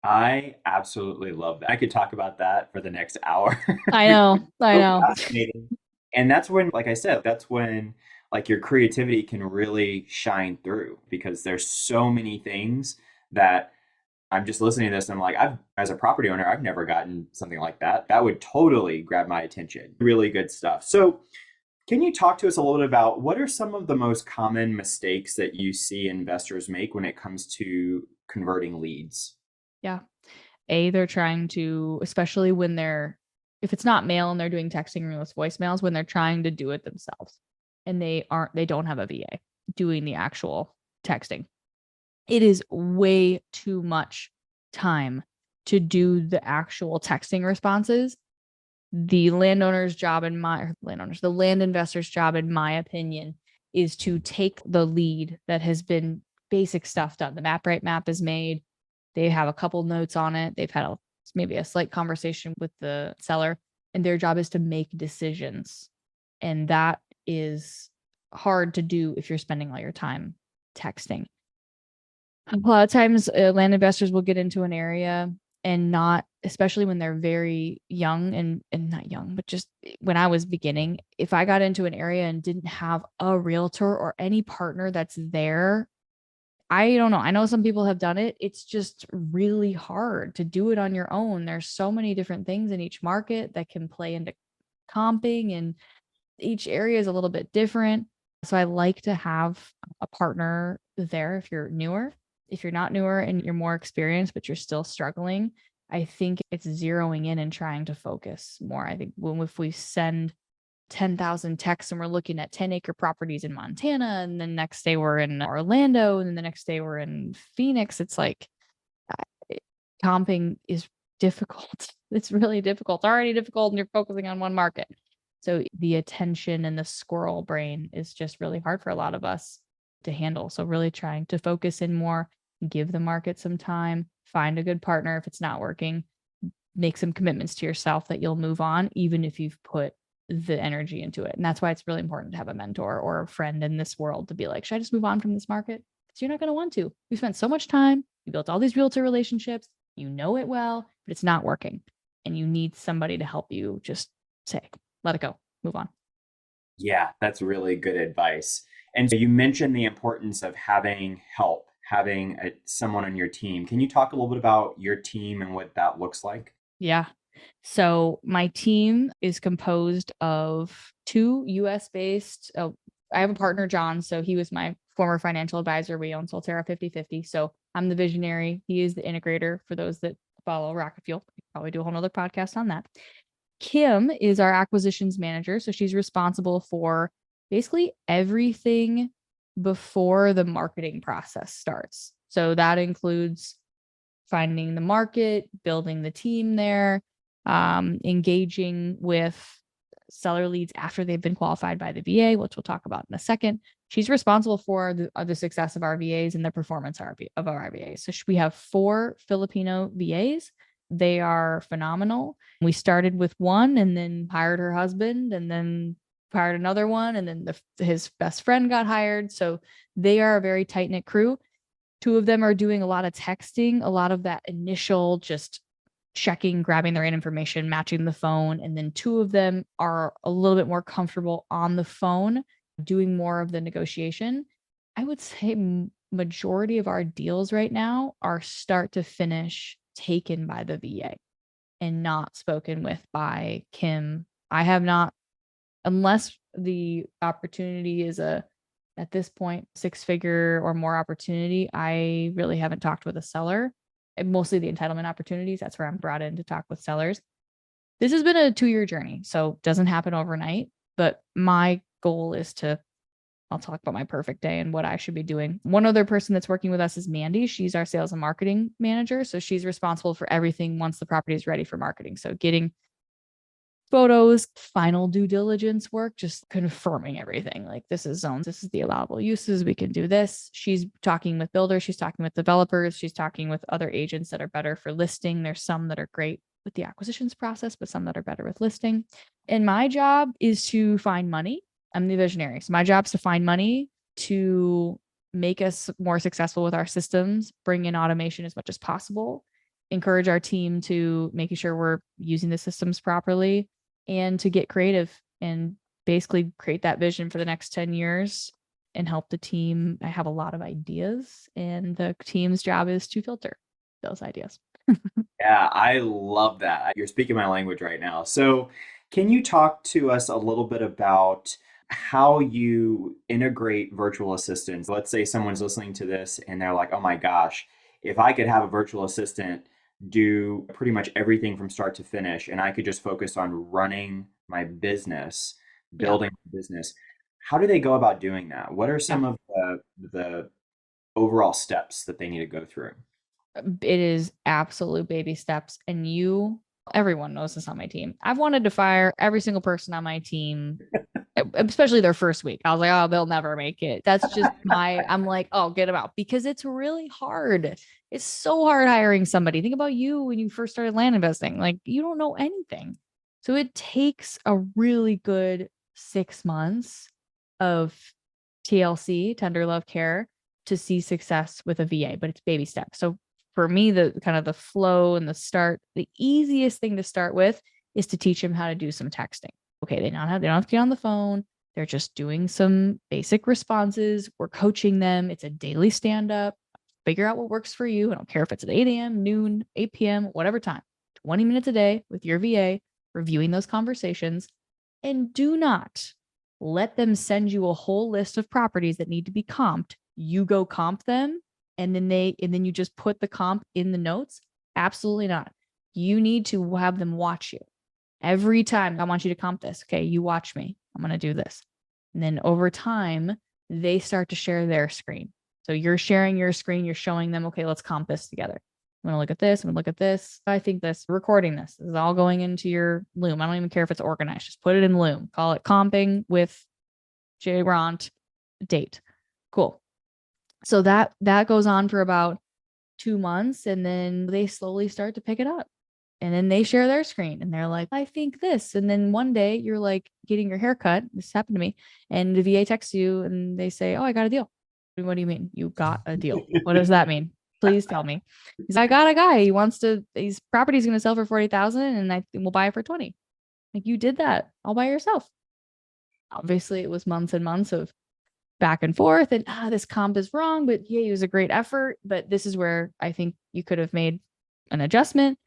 I absolutely love that. I could talk about that for the next hour. I know. I So know. fascinating. And that's when, like I said, that's when like your creativity can really shine through because there's so many things that I'm just listening to this and I'm like, as a property owner, I've never gotten something like that. That would totally grab my attention. Really good stuff. So can you talk to us a little bit about what are some of the most common mistakes that you see investors make when it comes to converting leads? Yeah. They're trying to, especially when if it's not mail and they're doing texting or voicemails, when they're trying to do it themselves and they don't have a VA doing the actual texting. It is way too much time to do the actual texting responses. The land investor's job, in my opinion, is to take the lead that has been basic stuff done. The map is made. They have a couple notes on it. They've had maybe a slight conversation with the seller, and their job is to make decisions. And that is hard to do if you're spending all your time texting. A lot of times land investors will get into an area and not, especially when they're very young and not young, but just when I was beginning, if I got into an area and didn't have a realtor or any partner that's there, I don't know. I know some people have done it. It's just really hard to do it on your own. There's so many different things in each market that can play into comping, and each area is a little bit different. So I like to have a partner there if you're newer. If you're not newer and you're more experienced, but you're still struggling, I think it's zeroing in and trying to focus more. I think if we send 10,000 texts and we're looking at 10-acre properties in Montana, and the next day we're in Orlando, and then the next day we're in Phoenix, it's like comping is difficult. It's really difficult. It's already difficult and you're focusing on one market. So the attention and the squirrel brain is just really hard for a lot of us to handle. So really trying to focus in more, give the market some time, find a good partner. If it's not working, make some commitments to yourself that you'll move on, even if you've put the energy into it. And that's why it's really important to have a mentor or a friend in this world to be like, should I just move on from this market? Because you're not going to want to. You spent so much time, you built all these realtor relationships, you know it well, but it's not working. And you need somebody to help you just say, let it go, move on. Yeah, that's really good advice. And so you mentioned the importance of having help, having someone on your team. Can you talk a little bit about your team and what that looks like? Yeah. So my team is composed of 2 US based. I have a partner, John. So he was my former financial advisor. We own Solterra 50/50. So I'm the visionary. He is the integrator for those that follow Rocket Fuel. We could probably do a whole nother podcast on that. Kim is our acquisitions manager. So she's responsible for basically everything before the marketing process starts. So that includes finding the market, building the team there, engaging with seller leads after they've been qualified by the VA, which we'll talk about in a second. She's responsible for the success of our VAs and the performance of our VAs. So we have 4 Filipino VAs. They are phenomenal. We started with one and then hired her husband and then hired another one. And then his best friend got hired. So they are a very tight-knit crew. 2 of them are doing a lot of texting, a lot of that initial just checking, grabbing the right information, matching the phone. And then 2 of them are a little bit more comfortable on the phone, doing more of the negotiation. I would say majority of our deals right now are start to finish taken by the VA and not spoken with by Kim. I have not, unless the opportunity is at this point, 6-figure or more opportunity, I really haven't talked with a seller. And mostly the entitlement opportunities. That's where I'm brought in to talk with sellers. This has been a 2-year journey, so it doesn't happen overnight. But my goal is to I'll talk about my perfect day and what I should be doing. One other person that's working with us is Mandy. She's our sales and marketing manager. So she's responsible for everything once the property is ready for marketing. So getting photos, final due diligence work, just confirming everything. Like, this is zones, this is the allowable uses, we can do this. She's talking with builders, she's talking with developers, she's talking with other agents that are better for listing. There's some that are great with the acquisitions process, but some that are better with listing. And my job is to find money. I'm the visionary. So my job is to find money to make us more successful with our systems, bring in automation as much as possible, encourage our team to making sure we're using the systems properly, and to get creative and basically create that vision for the next 10 years and help the team. I have a lot of ideas, and the team's job is to filter those ideas. Yeah, I love that. You're speaking my language right now. So, can you talk to us a little bit about how you integrate virtual assistants? Let's say someone's listening to this and they're like, oh my gosh, if I could have a virtual assistant do pretty much everything from start to finish, and I could just focus on running my business, Yeah. building my business. How do they go about doing that? What are Yeah. some of the overall steps that they need to go through? It is absolute baby steps. And everyone knows this on my team. I've wanted to fire every single person on my team, especially their first week. I was like, oh, they'll never make it. That's just I'm like, oh, get them out, because it's really hard. It's so hard hiring somebody. Think about you when you first started land investing. Like, you don't know anything. So it takes a really good 6 months of TLC, tender love care, to see success with a VA, but it's baby steps. So for me, the kind of the flow and the easiest thing to start with is to teach them how to do some texting. Okay, they don't have to get on the phone. They're just doing some basic responses. We're coaching them. It's a daily stand up. Figure out what works for you. I don't care if it's at 8 a.m., noon, 8 p.m., whatever time. 20 minutes a day with your VA, reviewing those conversations. And do not let them send you a whole list of properties that need to be comped. You go comp them, and then you just put the comp in the notes. Absolutely not. You need to have them watch you. Every time, I want you to comp this. Okay, you watch me. I'm going to do this. And then over time, they start to share their screen. So you're sharing your screen. You're showing them, okay, let's comp this together. I'm going to look at this. I'm going to look at this. I think this, recording this is all going into your Loom. I don't even care if it's organized. Just put it in Loom. Call it comping with J. Ront date. Cool. So that goes on for about 2 months, and then they slowly start to pick it up. And then they share their screen and they're like, I think this. And then one day you're like getting your hair cut. This happened to me. And the VA texts you and they say, oh, I got a deal. What do you mean? You got a deal? What does that mean? Please tell me. He's like, I got a guy. His property's going to sell for 40,000 and we'll buy it for 20. Like, you did that all by yourself. Obviously it was months and months of back and forth and this comp is wrong, but yeah, it was a great effort. But this is where I think you could have made an adjustment.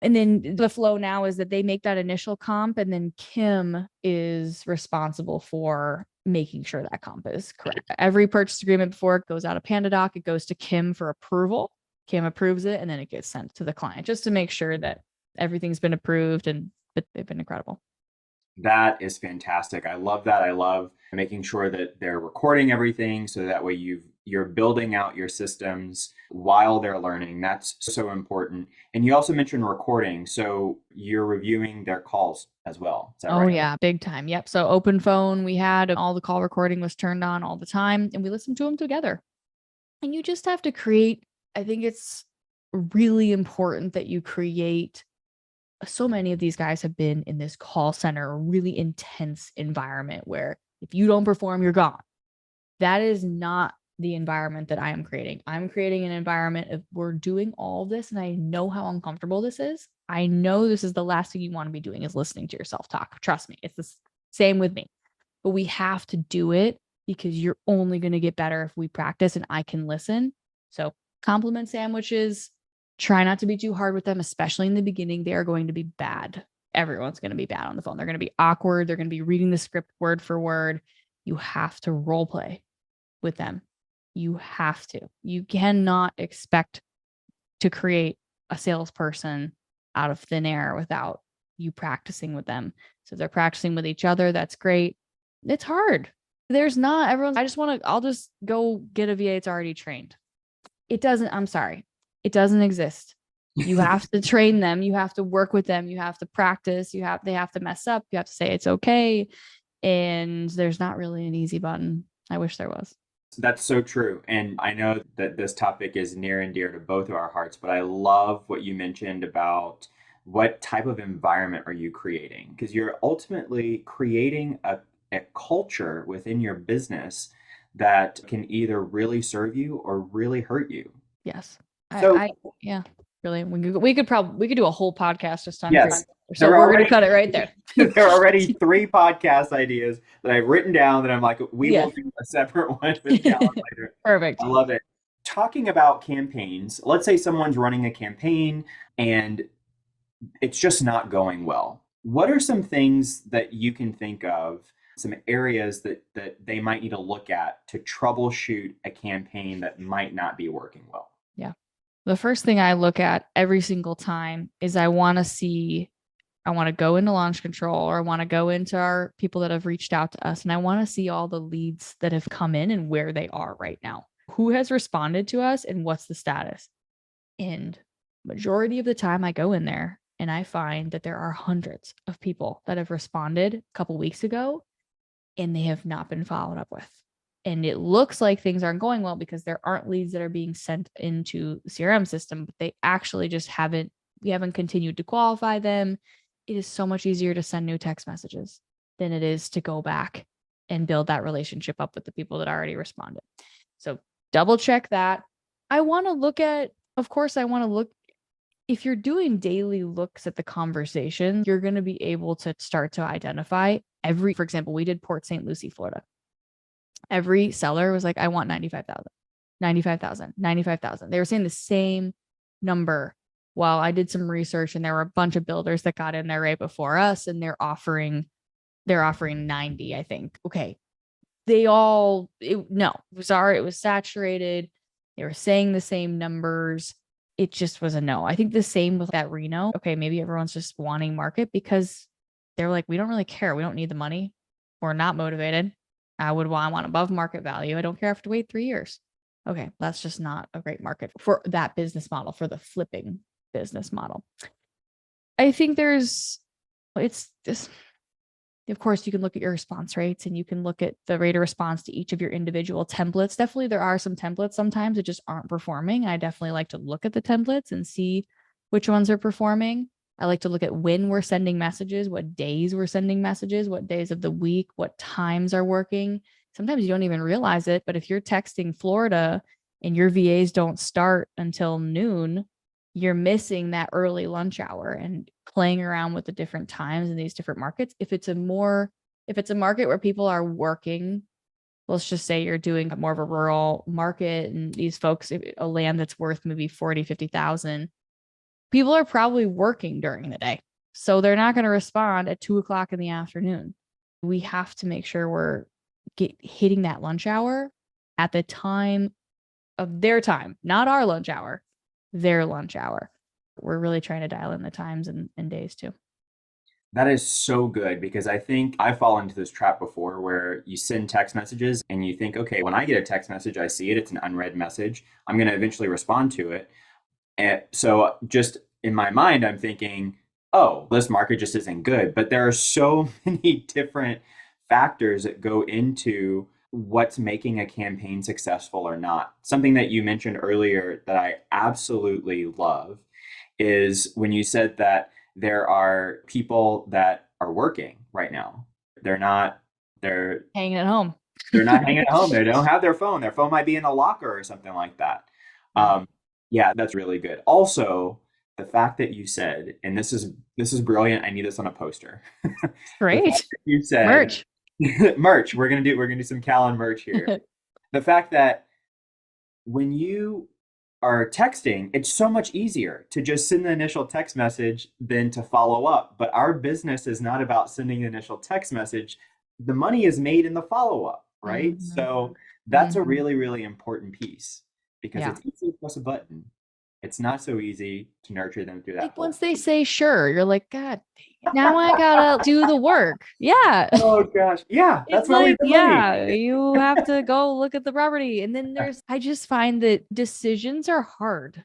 And then the flow now is that they make that initial comp, and then Kim is responsible for making sure that comp is correct. Every purchase agreement before it goes out of PandaDoc, it goes to Kim for approval. Kim approves it, and then it gets sent to the client just to make sure that everything's been approved, and they've been incredible. That is fantastic. I love that. I love making sure that they're recording everything so that way you're building out your systems while they're learning. That's so important. And you also mentioned recording, so you're reviewing their calls as well. Is that Oh right? yeah, big time. Yep. So open phone, we had all the call recording was turned on all the time, and we listened to them together. And you just have to create, I think it's really important that you create. So many of these guys have been in this call center, really intense environment where if you don't perform, you're gone. That is not the environment that I am creating. I'm creating an environment of we're doing all this, and I know how uncomfortable this is. I know this is the last thing you want to be doing is listening to yourself talk. Trust me, it's the same with me. But we have to do it because you're only going to get better if we practice and I can listen. So compliment sandwiches, try not to be too hard with them, especially in the beginning. They are going to be bad. Everyone's going to be bad on the phone. They're going to be awkward. They're going to be reading the script word for word. You have to role play with them. You have to. You cannot expect to create a salesperson out of thin air without you practicing with them. So if they're practicing with each other, that's great. It's hard. There's not everyone's. I just want to. I'll just go get a VA. It's already trained. It doesn't. I'm sorry. It doesn't exist. You have to train them. You have to work with them. You have to practice. They have to mess up. You have to say it's okay. And there's not really an easy button. I wish there was. That's so true. And I know that this topic is near and dear to both of our hearts, but I love what you mentioned about what type of environment are you creating? Because you're ultimately creating a culture within your business that can either really serve you or really hurt you. Yes. So, Yeah, really. We could do a whole podcast just on yes, creative. So we're going to cut it right there. there are already three podcast ideas that I've written down that I'm like, we Yeah. will do a separate one with Callan later. Perfect. I love it. Talking about campaigns, let's say someone's running a campaign and it's just not going well. What are some things that you can think of, some areas that they might need to look at to troubleshoot a campaign that might not be working well? Yeah. The first thing I look at every single time is I want to go into launch control, or I want to go into our people that have reached out to us, and I want to see all the leads that have come in and where they are right now. Who has responded to us and what's the status? And majority of the time I go in there and I find that there are hundreds of people that have responded a couple weeks ago and they have not been followed up with. And it looks like things aren't going well because there aren't leads that are being sent into the CRM system, but they actually just we haven't continued to qualify them. It is so much easier to send new text messages than it is to go back and build that relationship up with the people that already responded. So double check that. I want to look at, of course, if you're doing daily looks at the conversation, you're going to be able to start to identify for example, we did Port St. Lucie, Florida. Every seller was like, I want 95,000, 95,000, 95,000. They were saying the same number. While I did some research and there were a bunch of builders that got in there right before us and they're offering 90, I think. Okay. No, it was saturated. They were saying the same numbers. It just was a no. I think the same with that Reno. Okay, maybe everyone's just wanting market because they're like, we don't really care. We don't need the money. We're not motivated. I want above market value. I don't care if I have to wait 3 years. Okay, that's just not a great market for that business model, for the flipping business model. I think it's just, of course, you can look at your response rates and you can look at the rate of response to each of your individual templates. Definitely, there are some templates sometimes that just aren't performing. I definitely like to look at the templates and see which ones are performing. I like to look at when we're sending messages, what days we're sending messages, what days of the week, what times are working. Sometimes you don't even realize it, but if you're texting Florida and your VAs don't start until noon, you're missing that early lunch hour and playing around with the different times in these different markets. If it's a market where people are working, let's just say you're doing more of a rural market and these folks, a land that's worth maybe 40, 50,000, people are probably working during the day. So they're not going to respond at 2 o'clock in the afternoon. We have to make sure we're hitting that lunch hour at the time of their time, not our lunch hour, their lunch hour. We're really trying to dial in the times and days too. That is so good because I think I've fallen into this trap before where you send text messages and you think, okay, when I get a text message, I see it, it's an unread message. I'm going to eventually respond to it. And so just in my mind, I'm thinking, oh, this market just isn't good. But there are so many different factors that go into what's making a campaign successful or not. Something that you mentioned earlier that I absolutely love is when you said that there are people that are working right now. They're not, they're Hanging at home. they're not hanging at home. They don't have their phone. Their phone might be in a locker or something like that. Yeah. Yeah, that's really good. Also, the fact that you said, and this is brilliant. I need this on a poster. The Great. fact that you said Merch. merch. We're gonna do some Callan merch here. The fact that when you are texting, it's so much easier to just send the initial text message than to follow up. But our business is not about sending the initial text message. The money is made in the follow up, right? Mhm. So that's a Mhm. really, really important piece because Yeah. it's easy to press a button. It's not so easy to nurture them through that Like whole. once they say sure, you're like, God, dang it. Now I gotta do the work. Yeah. Oh gosh. Yeah, It's that's why we like, have the money. yeah, you have to go look at the property. And then I just find that decisions are hard.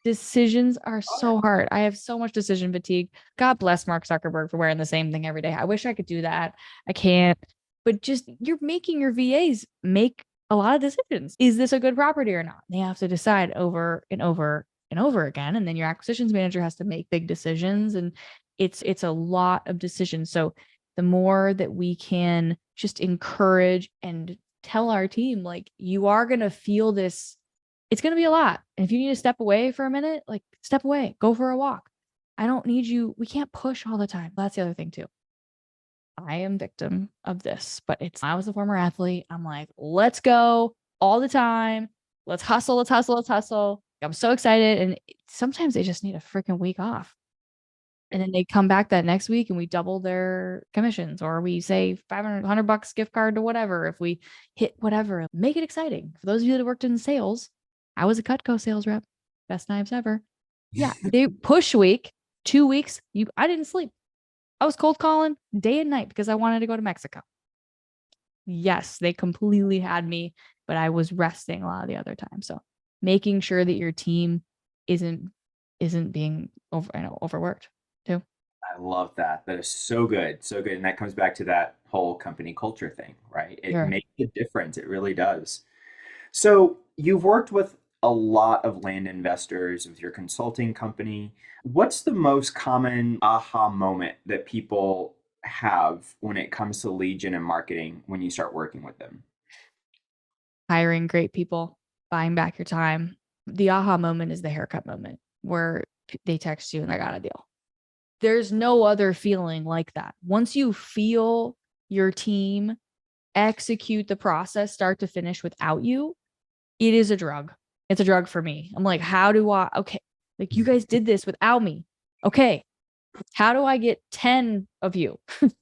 Decisions are so hard. I have so much decision fatigue. God bless Mark Zuckerberg for wearing the same thing every day. I wish I could do that. I can't. But just you're making your VAs make a lot of decisions. Is this a good property or not? They have to decide over and over and over again. And then your acquisitions manager has to make big decisions. And it's a lot of decisions. So the more that we can just encourage and tell our team, like, you are going to feel this, it's going to be a lot. And if you need to step away for a minute, like, step away, go for a walk. I don't need you. We can't push all the time. That's the other thing too. I am victim of this, but I was a former athlete. I'm like, let's go all the time. Let's hustle, let's hustle, let's hustle. I'm so excited. And sometimes they just need a freaking week off. And then they come back that next week and we double their commissions, or we say 500, $100 gift card to whatever. If we hit whatever, make it exciting. For those of you that worked in sales, I was a Cutco sales rep, best knives ever. Yeah. They push week, 2 weeks. I didn't sleep. I was cold calling day and night because I wanted to go to Mexico. Yes, they completely had me, but I was resting a lot of the other time. So making sure that your team isn't being overworked too. I love that. That is so good. So good. And that comes back to that whole company culture thing, right? It Sure. makes a difference. It really does. So you've worked with a lot of land investors with your consulting company. What's the most common aha moment that people have when it comes to lead gen and marketing when you start working with them? Hiring great people, buying back your time. The aha moment is the haircut moment where they text you and I got a deal. There's no other feeling like that. Once you feel your team execute the process start to finish without you, it is a drug. It's a drug for me. I'm like, okay, like, you guys did this without me. Okay, how do I get 10 of you? How do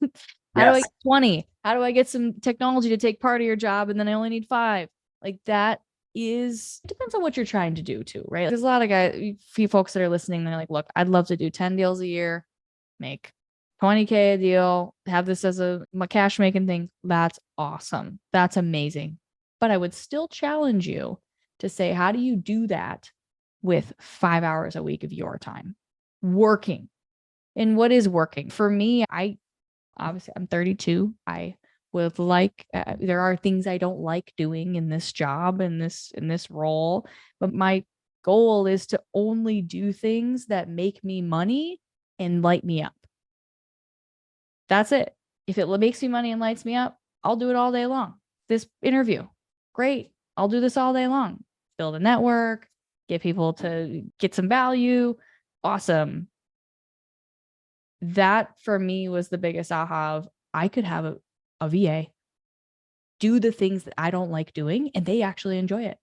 I Yes. get 20? How do I get some technology to take part of your job and then I only need 5? Like, that depends on what you're trying to do too, right? There's a lot of few folks that are listening. They're like, look, I'd love to do 10 deals a year, make 20K a deal, have this as my cash making thing. That's awesome. That's amazing. But I would still challenge you to say, how do you do that with 5 hours a week of your time working? And what is working? For me, obviously I'm 32. I would like there are things I don't like doing in this job, in this role, but my goal is to only do things that make me money and light me up. That's it. If it makes me money and lights me up, I'll do it all day long. This interview, great. I'll do this all day long. Build a network, get people to get some value. Awesome. That for me was the biggest aha of I could have a VA do the things that I don't like doing and they actually enjoy it.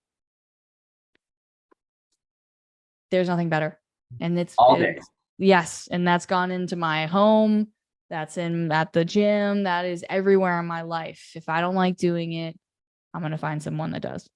There's nothing better. And All day. yes. And that's gone into my home. That's at the gym. That is everywhere in my life. If I don't like doing it, I'm going to find someone that does.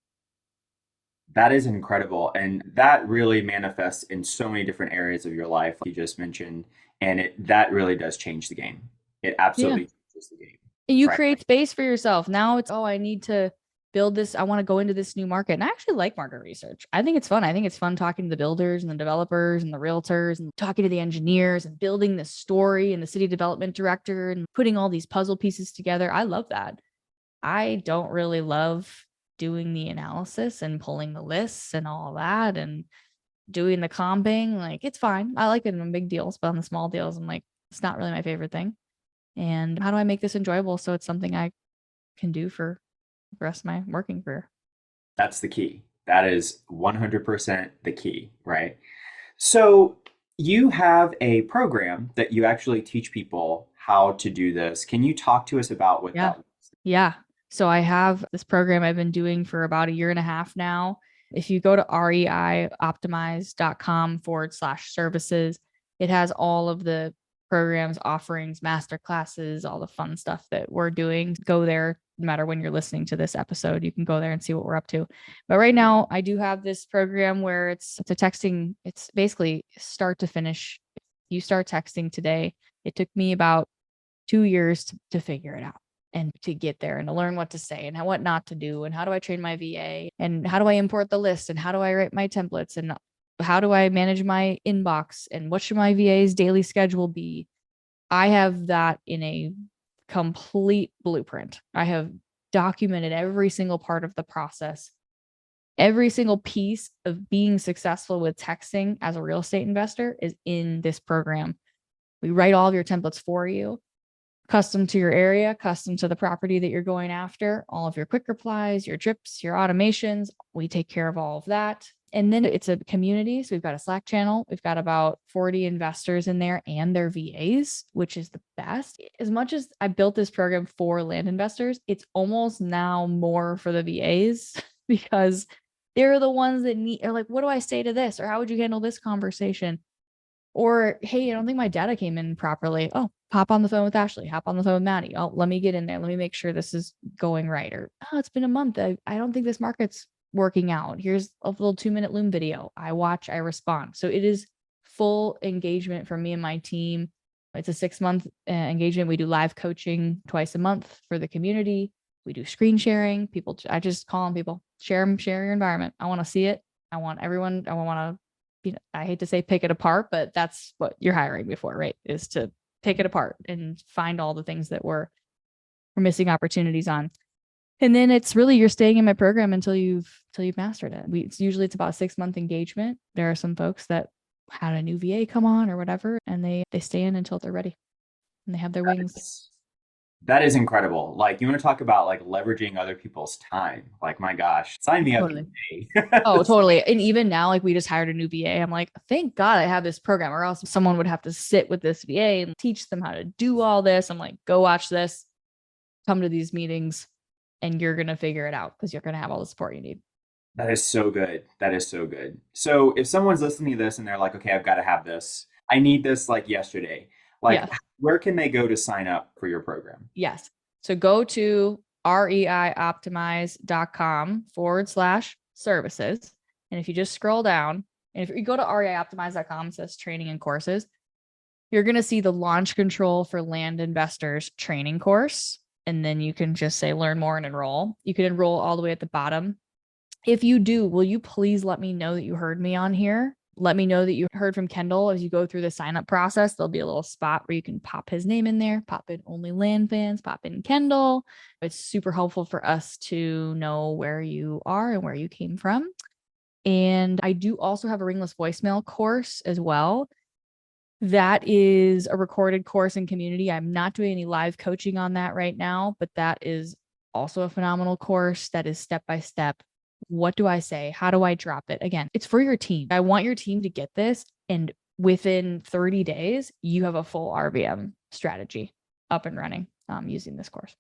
That is incredible. And that really manifests in so many different areas of your life, like you just mentioned. And that really does change the game. It Yeah. absolutely changes the game. You Right. create space for yourself. Now it's, I need to build this. I want to go into this new market. And I actually like market research. I think it's fun. I think it's fun talking to the builders and the developers and the realtors and talking to the engineers and building the story and the city development director and putting all these puzzle pieces together. I love that. I don't really love doing the analysis and pulling the lists and all that and doing the comping. Like, it's fine. I like it in big deals, but on the small deals, I'm like, it's not really my favorite thing. And how do I make this enjoyable so it's something I can do for the rest of my working career? That's the key. That is 100% the key, right? So you have a program that you actually teach people how to do this. Can you talk to us about what Yeah. that was? Yeah. So I have this program I've been doing for about a year and a half now. If you go to reioptimize.com/services, it has all of the programs, offerings, master classes, all the fun stuff that we're doing. Go there, no matter when you're listening to this episode, you can go there and see what we're up to. But right now I do have this program where it's a texting, it's basically start to finish. You start texting today. It took me about 2 years to figure it out and to get there and to learn what to say and what not to do. And how do I train my VA and how do I import the list and how do I write my templates and how do I manage my inbox and what should my VA's daily schedule be? I have that in a complete blueprint. I have documented every single part of the process. Every single piece of being successful with texting as a real estate investor is in this program. We write all of your templates for you, custom to your area, custom to the property that you're going after, all of your quick replies, your drips, your automations. We take care of all of that. And then it's a community. So we've got a Slack channel. We've got about 40 investors in there and their VAs, which is the best. As much as I built this program for land investors, it's almost now more for the VAs because they're the ones that are like, what do I say to this? Or how would you handle this conversation? Or, hey, I don't think my data came in properly. Oh, hop on the phone with Ashley, hop on the phone with Maddie. Oh, let me get in there. Let me make sure this is going right. Or, oh, it's been a month. I don't think this market's working out. Here's a little 2-minute Loom video. I watch, I respond. So it is full engagement for me and my team. It's a 6-month engagement. We do live coaching twice a month for the community. We do screen sharing. I just call on people, share your environment. I want to see it. I want everyone, I want to, I hate to say pick it apart, but that's what you're hiring me for, right? Is to pick it apart and find all the things that we're missing opportunities on. And then it's really, you're staying in my program until you've mastered it. It's about a 6-month engagement. There are some folks that had a new VA come on or whatever, and they stay in until they're ready and they have their wings. That is incredible. Like, you want to talk about like leveraging other people's time. Like, my gosh, sign me up. Totally. Oh, totally. And even now, like, we just hired a new VA. I'm like, thank God I have this program, or else someone would have to sit with this VA and teach them how to do all this. I'm like, go watch this, come to these meetings, and you're going to figure it out because you're going to have all the support you need. That is so good. That is so good. So if someone's listening to this and they're like, okay, I've got to have this. I need this like yesterday. Like, Yes. Where can they go to sign up for your program? Yes. So go to reioptimize.com/services. And if you just scroll down, and if you go to reioptimize.com, it says training and courses, you're going to see the launch control for land investors training course. And then you can just say learn more and enroll. You can enroll all the way at the bottom. If you do, will you please let me know that you heard me on here? Let me know that you heard from Kendall. As you go through the sign up process, there'll be a little spot where you can pop his name in there, pop in OnlyLandFans, pop in Kendall. It's super helpful for us to know where you are and where you came from. And I do also have a ringless voicemail course as well. That is a recorded course in community. I'm not doing any live coaching on that right now, but that is also a phenomenal course that is step-by-step. What do I say? How do I drop it? Again, it's for your team. I want your team to get this. And within 30 days, you have a full RVM strategy up and running using this course.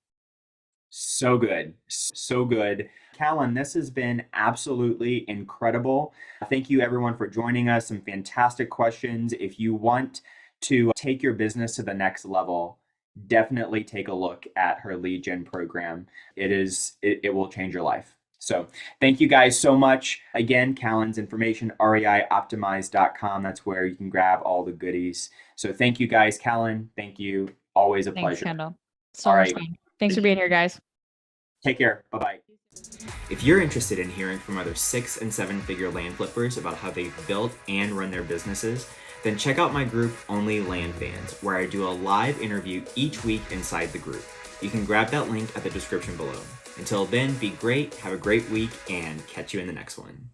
So good. So good. Callan, this has been absolutely incredible. Thank you everyone for joining us. Some fantastic questions. If you want to take your business to the next level, definitely take a look at her lead gen program. It will change your life. So thank you guys so much. Again, Callan's information, reioptimize.com. That's where you can grab all the goodies. So thank you guys, Callan. Thank you. Always a pleasure. Thanks, Kendall. So much fun. Thanks for being here, guys. Take care. Bye-bye. If you're interested in hearing from other 6- and 7-figure land flippers about how they've built and run their businesses, then check out my group, OnlyLandFans, where I do a live interview each week inside the group. You can grab that link at the description below. Until then, be great, have a great week, and catch you in the next one.